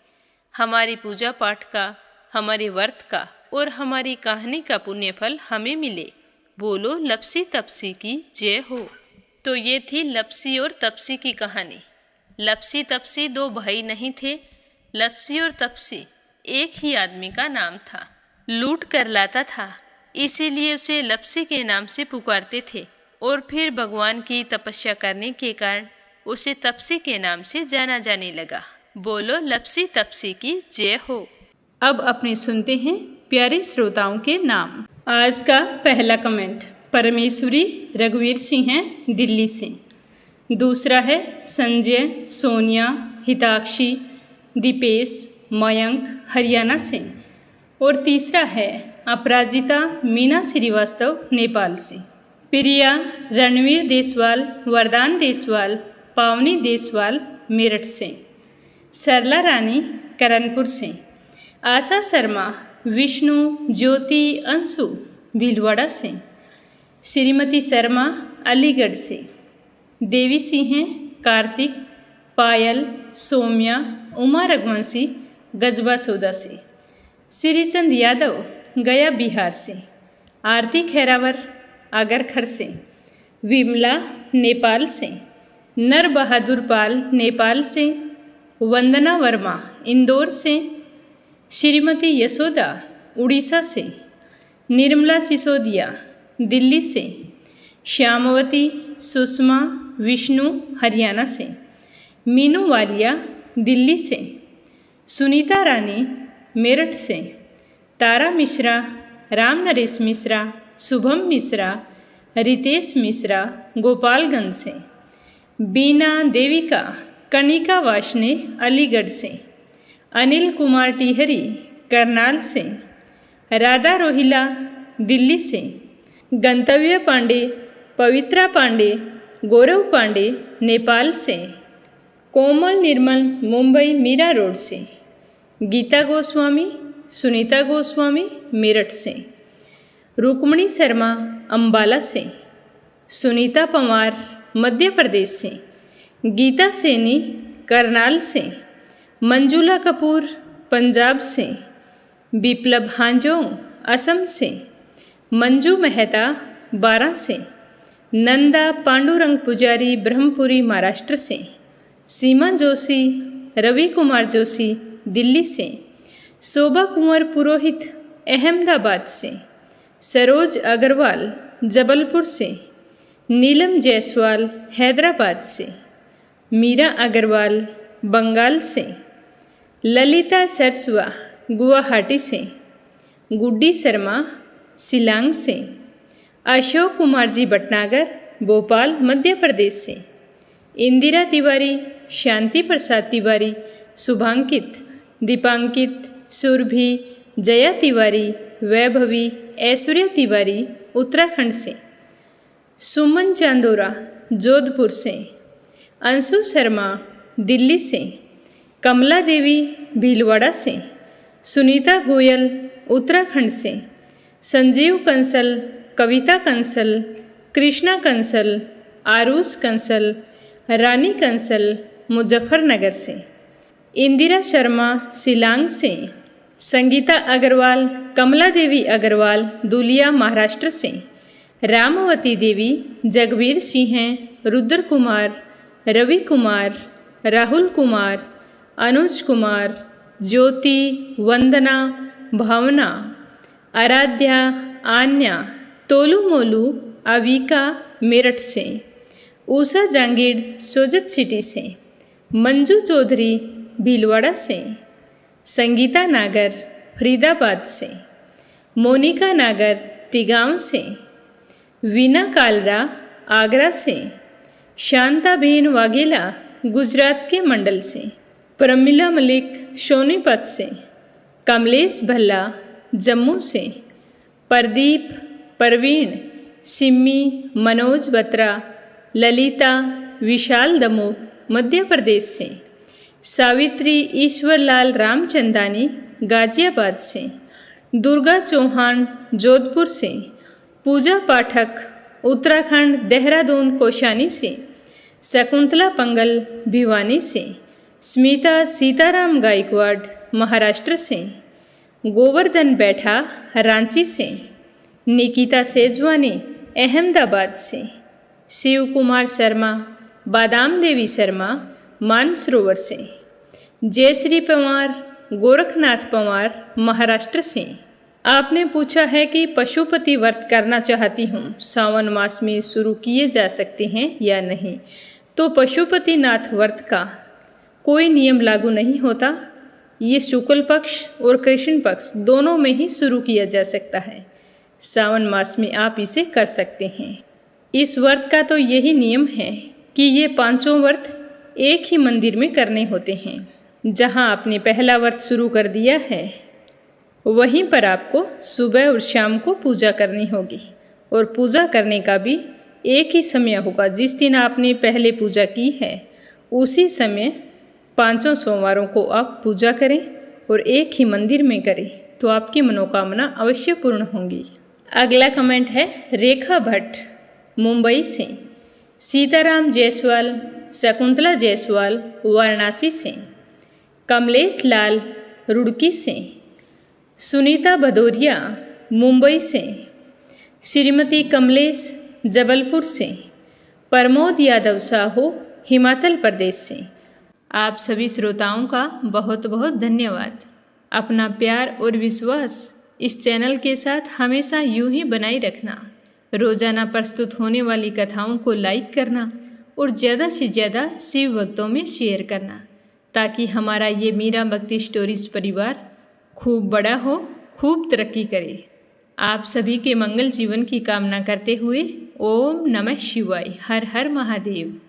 हमारी पूजा पाठ का, हमारे व्रत का और हमारी कहानी का पुण्य फल हमें मिले। बोलो लपसी तपसी की जय हो। तो ये थी लपसी और तपसी की कहानी। लपसी तपसी दो भाई नहीं थे। लपसी और तपसी एक ही आदमी का नाम था। लूट कर लाता था, इसीलिए उसे लपसी के नाम से पुकारते थे। और फिर भगवान की तपस्या करने के कारण उसे तपसी के नाम से जाना जाने लगा। बोलो लपसी तपसी की जय हो। अब अपने सुनते हैं प्यारे श्रोताओं के नाम। आज का पहला कमेंट परमेश्वरी रघुवीर सिंह हैं, दिल्ली से। दूसरा है संजय, सोनिया, हिताक्षी, दीपेश, मयंक, हरियाणा से। और तीसरा है अपराजिता मीना श्रीवास्तव, नेपाल से। प्रिया, रणवीर देसवाल, वरदान देसवाल, पावनी देसवाल, मेरठ से। सरला रानी, करणपुर से। आशा शर्मा, विष्णु, ज्योति, अंशु, भीलवाड़ा से। श्रीमती शर्मा, अलीगढ़ से। देवी सिंह, कार्तिक, पायल, सौम्या, उमा रघुवंशी, गजबा सौदा से। श्रीचंद यादव, गया बिहार से। आरती खैरावर, आगरखर से। विमला, नेपाल से। नर बहादुर पाल, नेपाल से। वंदना वर्मा, इंदौर से। श्रीमती यशोदा, उड़ीसा से। निर्मला सिसोदिया, दिल्ली से। श्यामवती, सुषमा, विष्णु, हरियाणा से। मीनू वालिया, दिल्ली से। सुनीता रानी, मेरठ से। तारा मिश्रा, राम नरेश मिश्रा, शुभम मिश्रा, रितेश मिश्रा, गोपालगंज से। बीना देविका, कनिका वाशने, अलीगढ़ से। अनिल कुमार टिहरी, करनाल से। राधा रोहिला, दिल्ली से। गंतव्य पांडे, पवित्रा पांडे, गौरव पांडे, नेपाल से। कोमल निर्मल, मुंबई मीरा रोड से। गीता गोस्वामी, सुनीता गोस्वामी, मेरठ से। रुक्मणी शर्मा, अंबाला से। सुनीता पवार, मध्य प्रदेश से। गीता सैनी, करनाल से। मंजुला कपूर, पंजाब से। बिप्लब हांजोंग, असम से। मंजू मेहता, बारां से। नंदा पांडुरंग पुजारी, ब्रह्मपुरी, महाराष्ट्र से। सीमा जोशी, रवि कुमार जोशी, दिल्ली से। शोभा कुंवर पुरोहित, अहमदाबाद से। सरोज अग्रवाल, जबलपुर से। नीलम जायसवाल, हैदराबाद से। मीरा अग्रवाल, बंगाल से। ललिता सरस्वा, गुवाहाटी से। गुड्डी शर्मा, शिलांग से। अशोक कुमार जी भटनागर, भोपाल, मध्य प्रदेश से। इंदिरा तिवारी, शांति प्रसाद तिवारी, शुभांकित, दीपांकित, सुरभि, जया तिवारी, वैभवी, ऐश्वर्या तिवारी, उत्तराखंड से। सुमन चांदोरा, जोधपुर से। अंशु शर्मा, दिल्ली से, कमला देवी भीलवाड़ा से, सुनीता गोयल उत्तराखंड से, संजीव कंसल, कविता कंसल, कृष्णा कंसल, आरूष कंसल, रानी कंसल मुजफ्फरनगर से, इंदिरा शर्मा शिलांग से, संगीता अग्रवाल, कमला देवी अग्रवाल दुलिया महाराष्ट्र से, रामवती देवी, जगबीर सिंह, रुद्र कुमार, रवि कुमार, राहुल कुमार, अनुज कुमार, ज्योति, वंदना, भावना, आराध्या, आन्या, तोलू मोलू, अविका मेरठ से, उषा जांगीड़ सोजत सिटी से, मंजू चौधरी भीलवाड़ा से, संगीता नागर फरीदाबाद से, मोनिका नागर तिगांव से, वीना कालरा आगरा से, शांताबेन वाघेला गुजरात के मंडल से, प्रमिला मलिक सोनीपत से, कमलेश भल्ला जम्मू से, प्रदीप, प्रवीण, सिम्मी, मनोज बत्रा, ललिता, विशाल दमोह मध्य प्रदेश से, सावित्री ईश्वरलाल रामचंदानी गाजियाबाद से, दुर्गा चौहान जोधपुर से, पूजा पाठक उत्तराखंड देहरादून कोशानी से, शकुंतला पंगल भिवानी से, स्मिता सीताराम गायकवाड़ महाराष्ट्र से, गोवर्धन बैठा रांची से, निकिता सेजवानी अहमदाबाद से, शिव कुमार शर्मा, बादाम देवी शर्मा मानसरोवर से, जयश्री पवार, गोरखनाथ पवार महाराष्ट्र से। आपने पूछा है कि पशुपति व्रत करना चाहती हूँ, सावन मास में शुरू किए जा सकते हैं या नहीं। तो पशुपतिनाथ व्रत का कोई नियम लागू नहीं होता। ये शुक्ल पक्ष और कृष्ण पक्ष दोनों में ही शुरू किया जा सकता है। सावन मास में आप इसे कर सकते हैं। इस व्रत का तो यही नियम है कि ये पांचों व्रत एक ही मंदिर में करने होते हैं। जहाँ आपने पहला व्रत शुरू कर दिया है वहीं पर आपको सुबह और शाम को पूजा करनी होगी, और पूजा करने का भी एक ही समय होगा। जिस दिन आपने पहले पूजा की है उसी समय पांचों सोमवारों को आप पूजा करें और एक ही मंदिर में करें, तो आपकी मनोकामना अवश्य पूर्ण होंगी। अगला कमेंट है रेखा भट्ट मुंबई से, सीताराम जायसवाल, शकुंतला जायसवाल वाराणसी से, कमलेश लाल रुड़की से, सुनीता भदौरिया मुंबई से, श्रीमती कमलेश जबलपुर से, प्रमोद यादव साहू हिमाचल प्रदेश से। आप सभी श्रोताओं का बहुत बहुत धन्यवाद। अपना प्यार और विश्वास इस चैनल के साथ हमेशा यूं ही बनाए रखना। रोजाना प्रस्तुत होने वाली कथाओं को लाइक करना और ज़्यादा से ज़्यादा शिव भक्तों में शेयर करना, ताकि हमारा ये मीरा भक्ति स्टोरीज परिवार खूब बड़ा हो, खूब तरक्की करे। आप सभी के मंगल जीवन की कामना करते हुए ओम नमः शिवाय, हर हर महादेव।